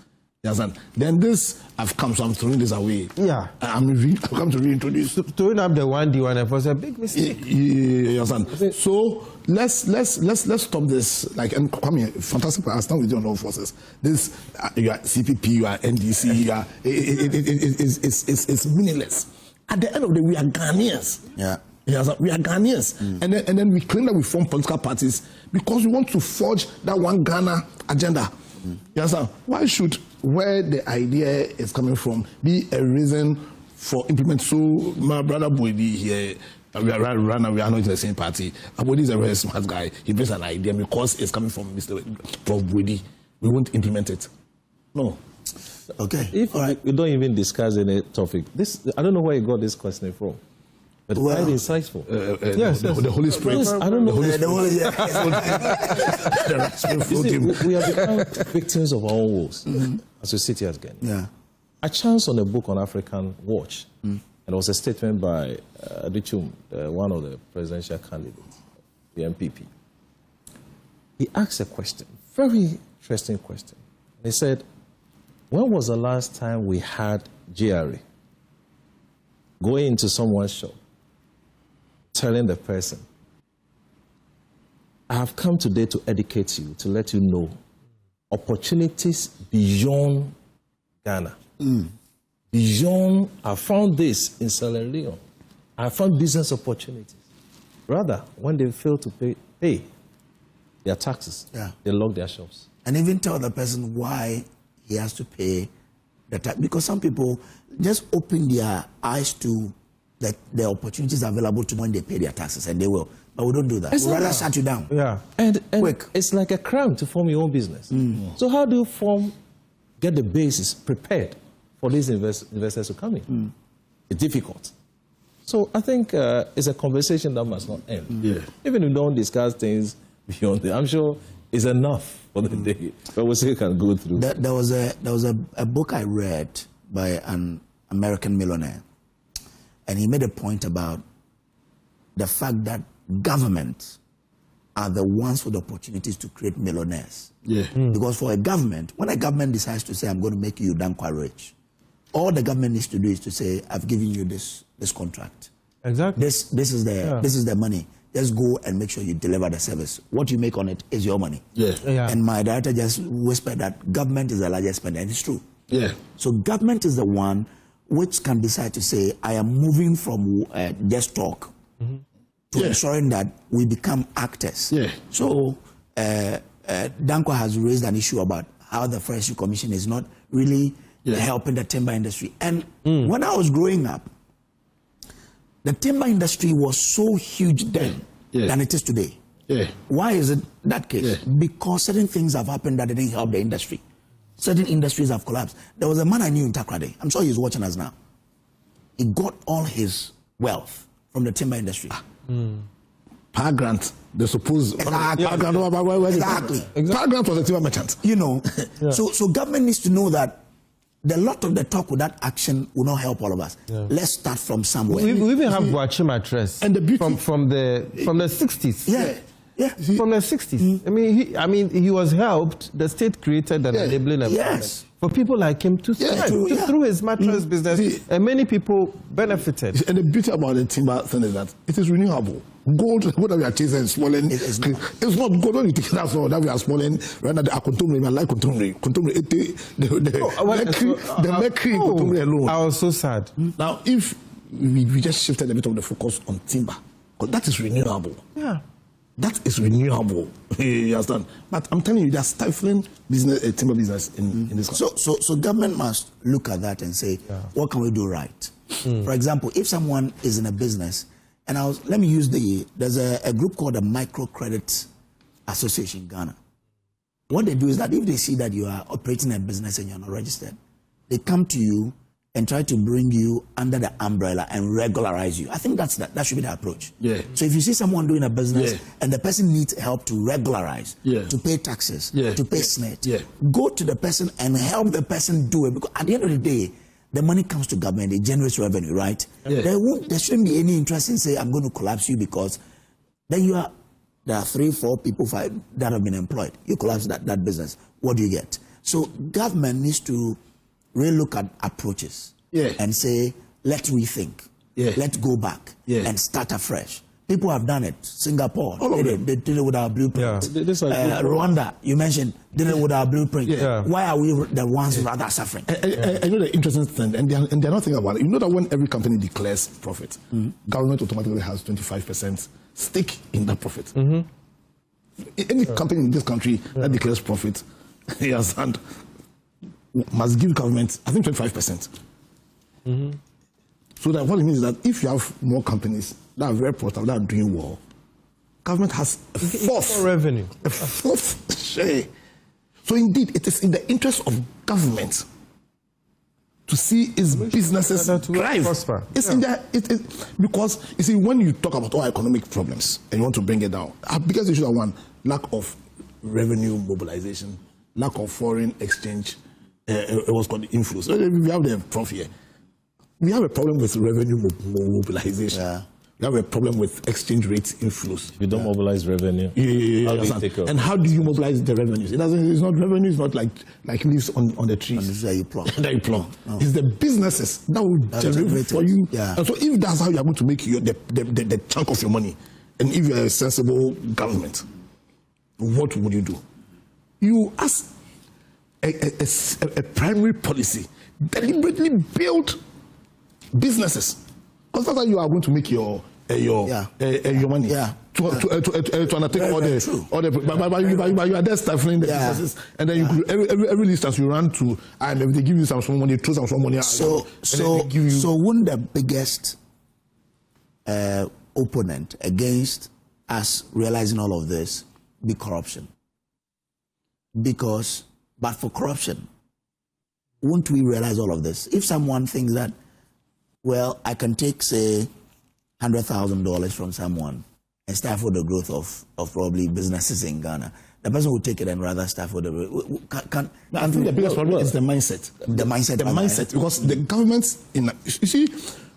You understand? Then this, I've come, so I'm throwing this away. I've come to reintroduce. Throwing up the 1D1F was a big mistake. You understand? So let's stop this. Like, and come here, fantastic. I stand with you on all forces. This, you are CPP, you are NDC, you are, it's meaningless. At the end of the day, we are Ghanaians. We are Ghanaians. And then we claim that we form political parties because we want to forge that one Ghana agenda. You understand? Why should where the idea is coming from be a reason for implement? So my brother Boidi here, we are not in the same party. Boidi is a very smart guy. He brings an idea because it's coming from Mr. Prof. Boidi. We won't implement it. No. Okay. If we don't even discuss any topic, this, I don't know where you got this question from. but Well, quite insightful. Yes, the Holy Spirit. Yes, I don't know. The Holy- You see, we have become victims of our own woes as we sit here again. Yeah. I chanced on a book on African Watch, and it was a statement by Adichum, one of the presidential candidates, the MPP. He asked a question, very interesting question. He said, when was the last time we had GRA going into someone's shop, telling the person, I have come today to educate you, to let you know opportunities beyond Ghana. Beyond, I found this in Sierra Leone. I found business opportunities. Rather, when they fail to pay their taxes, they lock their shops. And even tell the person why he has to pay the tax. Because some people just open their eyes to the opportunities available to them when they pay their taxes, and they will. But we don't do that. We'd rather shut you down. Yeah. And Quick. it's like a crime to form your own business. So how do you get the basis prepared for these investors to come in? It's difficult. So I think it's a conversation that must not end. Yeah. Even if we don't discuss things beyond it, I'm sure it's enough for the day. But we still can go through. There was a book I read by an American millionaire, and he made a point about the fact that governments are the ones with opportunities to create millionaires. Yeah. Because for a government, when a government decides to say, I'm going to make you Dankwa rich, all the government needs to do is to say, I've given you this contract. Exactly. This is the money. Just go and make sure you deliver the service. What you make on it is your money. Yeah. Yeah. And my director just whispered that government is the largest spender, and it's true. Yeah. So government is the one which can decide to say, I am moving from just talk to ensuring that we become actors. Yeah. So Dankwa has raised an issue about how the Forestry Commission is not really helping the timber industry. And when I was growing up, the timber industry was so huge then than it is today. Yeah. Why is it that case? Yeah. Because certain things have happened that didn't help the industry. Certain industries have collapsed. There was a man I knew in Takrade. I'm sure he's watching us now. He got all his wealth from the timber industry. Power grant, they suppose. Exactly. Power grant, Exactly. Power grant was a timber merchant. You know, so government needs to know that the lot of the talk with that action will not help all of us. Let's start from somewhere. We even have Boachim Address And the beauty from the 60s. Yeah. From the 60s. I mean, he was helped. The state created an enabling environment for people like him to thrive through his mattress business, and many people benefited. And the beauty about the timber thing is that it is renewable. Gold, what we are chasing is swollen. It's not gold. When you take that so that we are swollen, rather the akontumre, I like kontumre, the mercury in kontumre alone. I was so sad. Now, if we just shifted a bit of the focus on timber, because that is renewable. Yeah. That is renewable. You understand? But I'm telling you, they're stifling business, timber business in this country. So government must look at that and say, what can we do right? For example, if someone is in a business, and let me use there's a group called the Microcredit Association in Ghana. What they do is that if they see that you are operating a business and you're not registered, they come to you and try to bring you under the umbrella and regularize you. I think that should be the approach. Yeah. So if you see someone doing a business and the person needs help to regularize, to pay taxes, to pay SNET, go to the person and help the person do it. Because at the end of the day, the money comes to government, it generates revenue, right? Yeah. There shouldn't be any interest in saying, I'm going to collapse you, because then there are 3, 4 people, 5 that have been employed. You collapse that business. What do you get? So government needs to really look at approaches and say, let's rethink. Let's go back and start afresh. People have done it. Singapore, they did it with our blueprint. Rwanda, you mentioned, did it with our blueprint. Why are we the ones rather suffering? I know the interesting thing, and they're not thinking about it. You know that when every company declares profit, government automatically has 25% stake in that profit. Any company in this country that declares profit, and must give government, I think, 25%. So that what it means is that if you have more companies that are very profitable, that are doing well, government has a fourth revenue, a fourth share. So indeed, it is in the interest of government to see its businesses thrive. It's in there. Because you see, when you talk about all economic problems and you want to bring it down, our biggest issue are one, lack of revenue mobilization, lack of foreign exchange. It was called inflows. So we have the prof here. We have a problem with revenue mobilization. Yeah. We have a problem with exchange rate inflows. If you don't mobilize revenue, and how do you mobilize the revenues? It's not revenue. It's not like leaves on the trees. And that you plumb. That you plumb. Oh. It's the businesses that will generate for you. Yeah. And so if that's how you are going to make the chunk of your money, and if you're a sensible government, what would you do? You ask a primary policy, deliberately build businesses. Because that's how you are going to make your money. Yeah. To undertake all the but you are there stifling the businesses, and then you could, every instance you run to, and if they give you some small money, throw some small money. So wouldn't the biggest opponent against us realizing all of this be corruption? But for corruption, won't we realize all of this? If someone thinks that, well, I can take, say, $100,000 from someone and stifle the growth of probably businesses in Ghana, the person will take it and rather stifle the growth. I think the biggest problem is the mindset. The mindset. Because the governments, you see,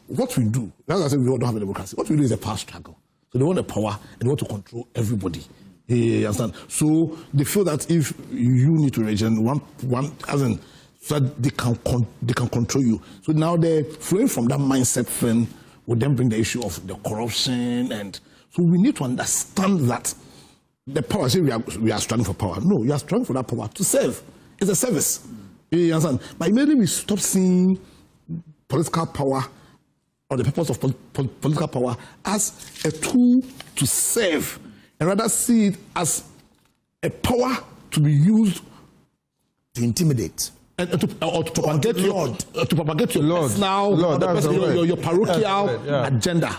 what we do, as I said, we don't have a democracy. What we do is a power struggle. So they want the power and they want to control everybody. You understand? So they feel that if you need to region one as so that they can control you. So now they're flowing from that mindset thing will then bring the issue of the corruption, and so we need to understand that the power. Say we are struggling for power. No, you are struggling for that power to serve. It's a service. You understand? But immediately we stop seeing political power or the purpose of political power as a tool to serve, and rather see it as a power to be used to intimidate. And to propagate your personal, your parochial agenda.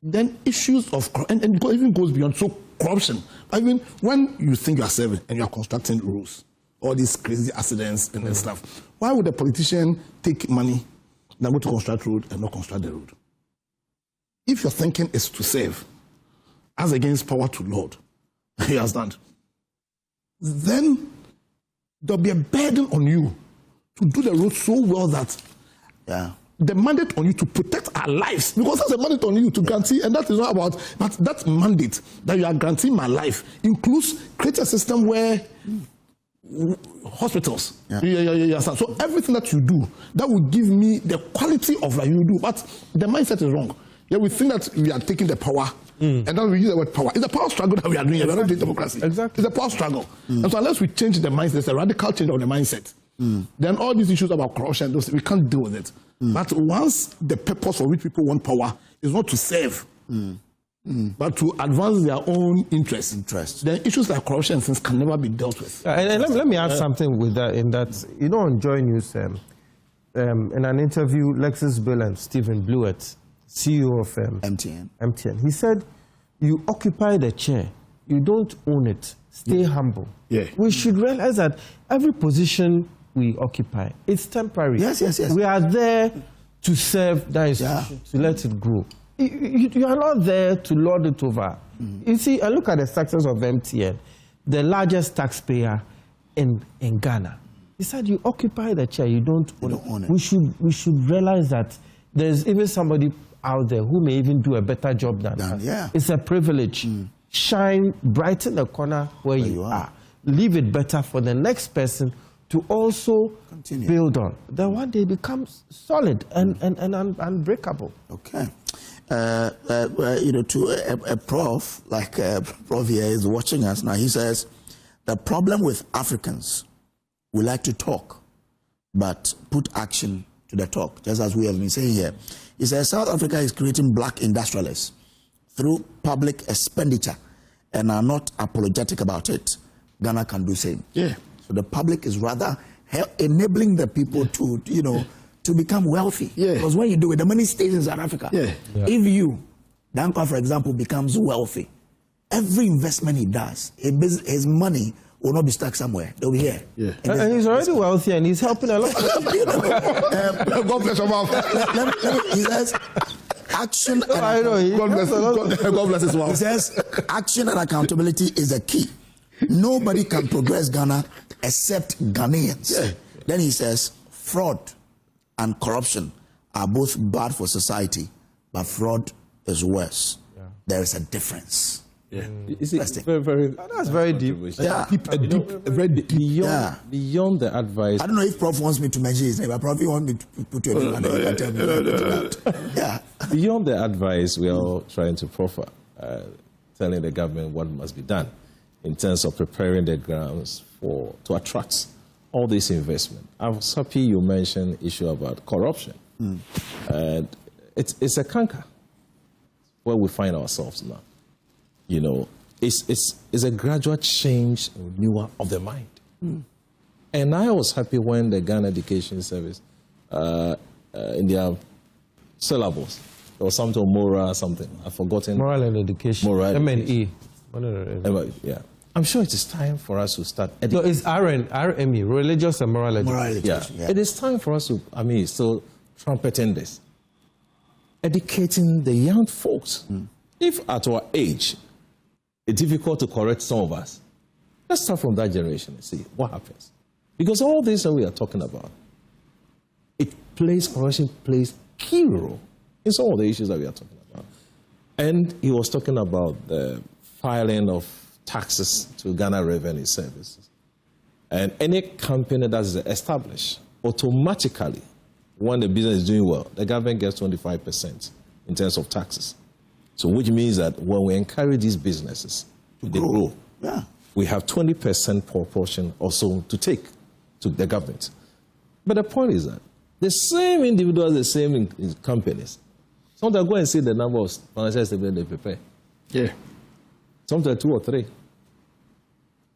Then issues of and it even goes beyond corruption. I mean, when you think you are serving and you are constructing rules, all these crazy accidents and stuff, why would a politician take money and go to construct road and not construct the road? If your thinking is to save, as against power to lord, you understand? Then there'll be a burden on you to do the road so well that the mandate on you to protect our lives, because that's a mandate on you to guarantee, and that is not about, but that mandate that you are guaranteeing my life includes create a system where hospitals, so everything that you do, that will give me the quality of life you do, but the mindset is wrong. Yeah, we think that we are taking the power, and then we use the word power. It's a power struggle that we are doing. Exactly. We are not doing democracy. Exactly. It's a power struggle. And so unless we change the mindset, it's a radical change of the mindset, then all these issues about corruption, we can't deal with it. But once the purpose for which people want power is not to serve, but to advance their own interests, then issues like corruption and things can never be dealt with. And let me add something with that, in that, you know, on JoyNews, in an interview, Lexis Bill and Stephen Blewett, CEO of MTN, he said, you occupy the chair, you don't own it, stay humble. We should realize that every position we occupy, it's temporary. Yes. We are there to serve that institution, to let it grow. You are not there to lord it over. You see, I look at the success of MTN, the largest taxpayer in Ghana. He said, you occupy the chair, you don't own it. We should realize that there's even somebody out there who may even do a better job than us. It's a privilege. Shine, brighten the corner where you are. Leave it better for the next person to also build on. Then one day it becomes solid and unbreakable. Okay. To a prof, like prof here is watching us now, he says, the problem with Africans, we like to talk, but put action to the talk, just as we have been saying here. He says South Africa is creating black industrialists through public expenditure and are not apologetic about it. Ghana can do the same. So the public is rather enabling the people to become wealthy. Because when you do it, the money stays in South Africa. If you, Danko, for example, becomes wealthy, every investment he does, his money will not be stuck somewhere. They'll be here. Yeah. And he's already wealthy and he's helping a lot. God bless your mouth. He says, action and I know. God bless his he mouth. says, action and accountability is the key. Nobody can progress Ghana except Ghanaians. Yeah. Then he says, fraud and corruption are both bad for society, but fraud is worse. Yeah. There is a difference. Yeah. It's very, That's very deep. Yeah. Very deep. Beyond the advice. I don't know if Prof wants me to mention his name, but Prof, you want me to put your name on there, you can tell me that. Yeah. Beyond the advice, we are all trying to proffer, telling the government what must be done in terms of preparing the grounds to attract all this investment. I was happy you mentioned issue about corruption. And it's a canker where we find ourselves now. You know, it's a gradual change and renewal of the mind. And I was happy when the Ghana Education Service, in their syllables, there was something moral, something, I've forgotten. Moral and education. Moral MNE. Yeah. I'm sure it is time for us to start No, it's RME, religious and moral education. Moral education. Yeah. It is time for us to, still trumpeting this. Educating the young folks. If at our age, it's difficult to correct some of us, let's start from that generation and see what happens. Because all this that we are talking about, corruption plays key role in some of the issues that we are talking about. And he was talking about the filing of taxes to Ghana Revenue Services. And any company that is established, automatically, when the business is doing well, the government gets 25% in terms of taxes. So which means that when we encourage these businesses, they grow. Yeah. We have 20% proportion or so to take to the government. But the point is that the same individuals, the same in companies, sometimes go and see the number of financial statements they prepare. Yeah. Sometimes 2 or 3.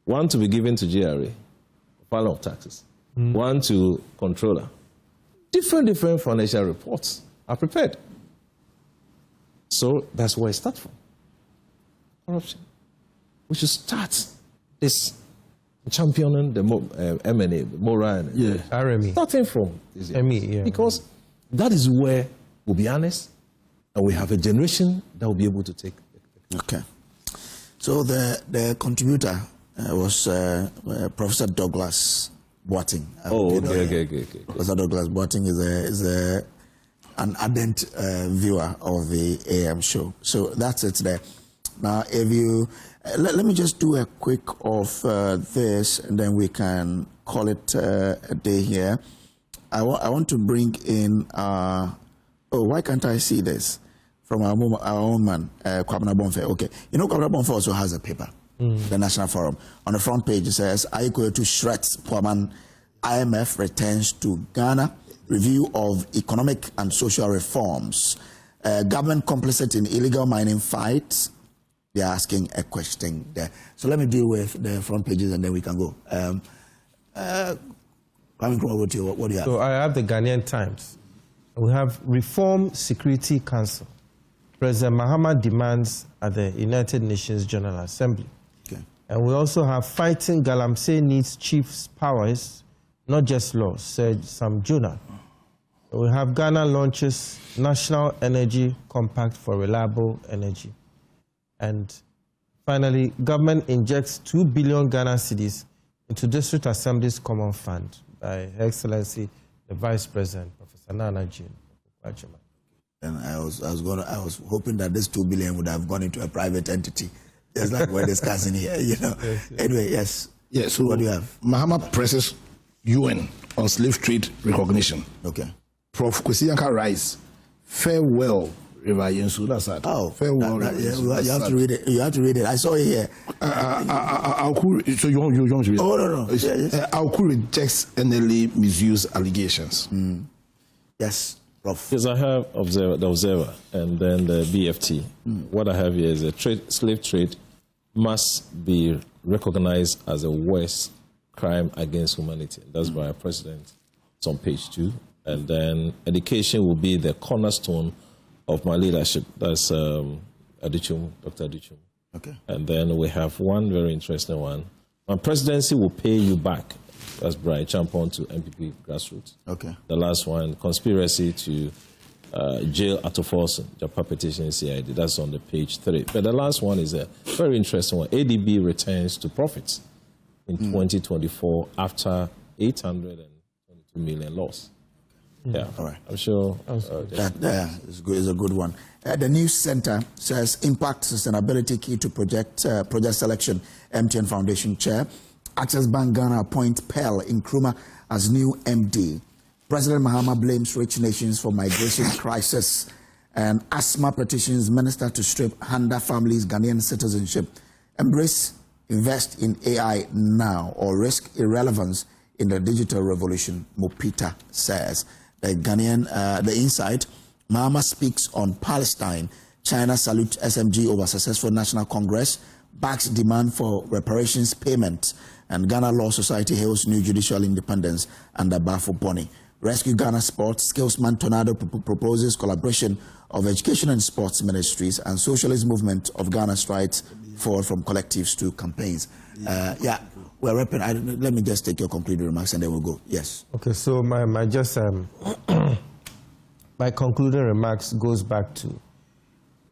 One to be given to GRA, filing of taxes. One to controller. Different financial reports are prepared. So that's where it starts from. Corruption. We should start this championing the M&A, moral, RME. starting from this year. ME, yeah. Because that is where we'll be honest and we have a generation that will be able to take. Okay. So the contributor was Professor Douglas Boating. Okay. Professor Douglas Boating is an ardent viewer of the AM show. So that's it there. Now, if you let me just do a quick of this, and then we can call it a day here. I want to bring in. Why can't I see this from our own man, Kwabena Bonfe? Okay, you know Kwabena Bonfe also has a paper, the National Forum. On the front page it says, "Aiko to shreds Puaman, IMF returns to Ghana. Review of economic and social reforms. Government complicit in illegal mining fights." They are asking a question there. So let me deal with the front pages and then we can go. Coming over to you, what do you have? So I have the Ghanaian Times. We have Reform Security Council. President Mahama demands at the United Nations General Assembly. Okay. And we also have Fighting Galamsey needs chiefs' powers, not just laws, said Sam Juna. We have Ghana launches National Energy Compact for Reliable Energy. And finally, government injects 2 billion Ghana cedis into District Assembly's Common Fund by Her Excellency, the Vice President, Professor Nana Jean. And I was hoping that this 2 billion would have gone into a private entity. It's like we're discussing here, you know. Yes. Anyway, yes. Yeah, so what do you have? Mahama presses UN on slave trade recognition. Okay. Prof. Kwesi Yankah writes, farewell, River Yensu. That's that. Oh, farewell. You have to read it. You have to read it. I saw it here. So you want to read it? Oh, no. Auku rejects NLA misuse allegations. Yes, Prof. Because I have the Observer and then the BFT. What I have here is slave trade must be recognized as a worst crime against humanity. That's by our president. It's on page 2. And then education will be the cornerstone of my leadership. That's Dr. Adichum. Okay. And then we have one very interesting one, My presidency will pay you back. That's Brian Champon to MPP grassroots. Okay. The last one, conspiracy to jail Atoforson, Japan petition CID. That's on the page 3. But the last one is a very interesting one. ADB returns to profits in 2024 after 822 million loss. Yeah, all right. I'm sure. That is a good one. The News Center says impact sustainability key to project selection. MTN Foundation Chair. Access Bank Ghana appoint Pearl Nkrumah as new MD. President Mahama blames rich nations for migration crisis. And asthma petitions minister to strip Handa families Ghanaian citizenship. Embrace, invest in AI now or risk irrelevance in the digital revolution, Mopita says. The Ghanaian, the Insight, Mahama speaks on Palestine. China salutes SMG over successful National Congress, backs demand for reparations payment, and Ghana Law Society hails new judicial independence under Bafo Boni. Rescue Ghana Sports, Skillsman Tornado proposes collaboration of education and sports ministries, and Socialist Movement of Ghana strides forward from collectives to campaigns. We're wrapping. Let me just take your concluding remarks and then we'll go. Yes. Okay, so my my concluding remarks goes back to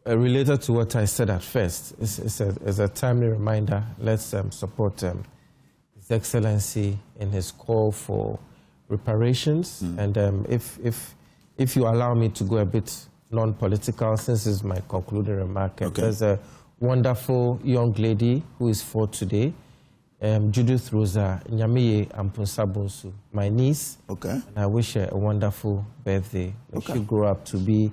related to what I said at first. It's a timely reminder. Let's support His Excellency in his call for reparations. And if you allow me to go a bit non-political, since it's my concluding remark, there's a wonderful young lady who is 4 today. Judith Rosa Nyamiye Ampunsabunsu, my niece. Okay. And I wish her a wonderful birthday. She grew up to be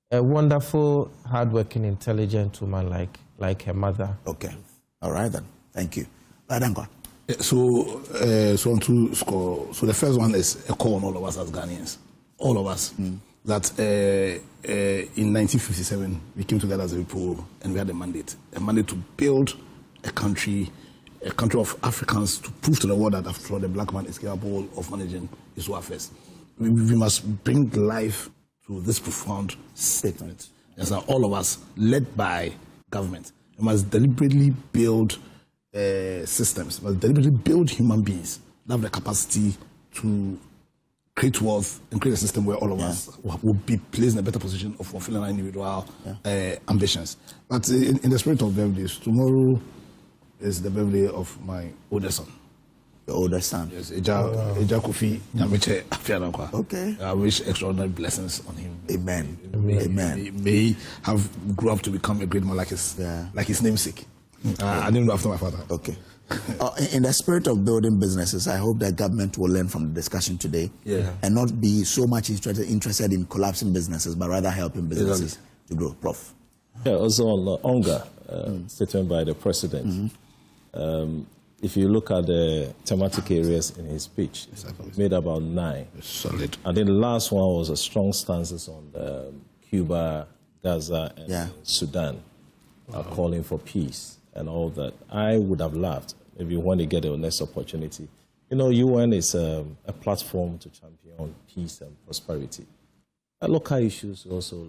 a wonderful, hardworking, intelligent woman like her mother. Okay. All right then. Thank you. Badangwa. So on to score. So the first one is a call on all of us as Ghanaians, all of us. That in 1957 we came together as a people and we had a mandate to build a country of Africans, to prove to the world that after all the black man is capable of managing his affairs. We must bring life to this profound statement. Yes, all of us, led by government, we must deliberately build systems, must deliberately build human beings that have the capacity to create wealth and create a system where all of us will be placed in a better position of fulfilling our individual ambitions. But in the spirit of birthdays, tomorrow is the birthday of my oldest son. The oldest son? Yes, Eja Kofi Nyameche Afiadankwa. Okay. I wish extraordinary blessings on him. Amen. May he have grew up to become a great man like his namesake. I didn't know after my father. Okay. In the spirit of building businesses, I hope that government will learn from the discussion today and not be so much interested in collapsing businesses, but rather helping businesses to grow. Prof. Yeah, also on Onga, statement by the president. If you look at the thematic areas in his speech, he made about 9. Solid. I think the last one was a strong stances on Cuba, Gaza, and Sudan, calling for peace and all that. I would have loved, maybe when they get the next opportunity. You know, UN is a platform to champion peace and prosperity. Local issues also,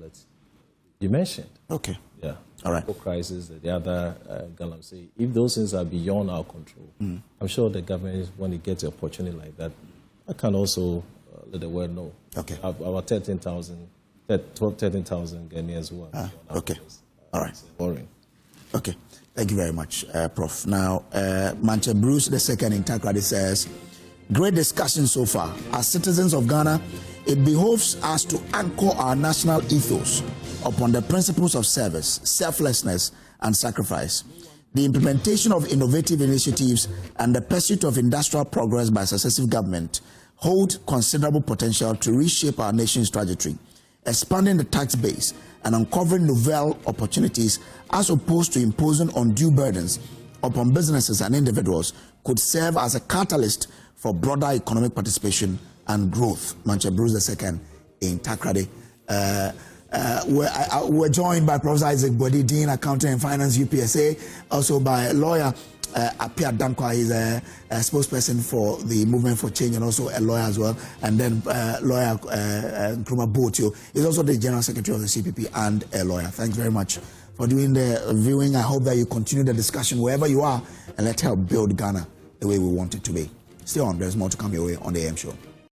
you mentioned. Okay. Yeah. All right. Crisis, the other say, if those things are beyond our control, I'm sure the government, when it gets an opportunity like that, I can also let the world know. Okay. About 13,000 Ghanaians who are okay. All right. Worrying. Okay. Thank you very much, Prof. Now, Manche Bruce II in Takrady says, great discussion so far. As citizens of Ghana, it behoves us to anchor our national ethos upon the principles of service, selflessness, and sacrifice. The implementation of innovative initiatives and the pursuit of industrial progress by successive government hold considerable potential to reshape our nation's trajectory. Expanding the tax base and uncovering novel opportunities as opposed to imposing undue burdens upon businesses and individuals could serve as a catalyst for broader economic participation and growth. Manche Bruce II in Takrady. We're joined by Professor Isaac Bodi, Dean, Accounting and Finance, UPSA, also by lawyer Apia Dankwa. He's a spokesperson for the Movement for Change and also a lawyer as well. And then lawyer Nkrumah Botio is also the General Secretary of the CPP and a lawyer. Thanks very much for doing the viewing. I hope that you continue the discussion wherever you are and let's help build Ghana the way we want it to be. Stay on, there's more to come your way on the AM Show.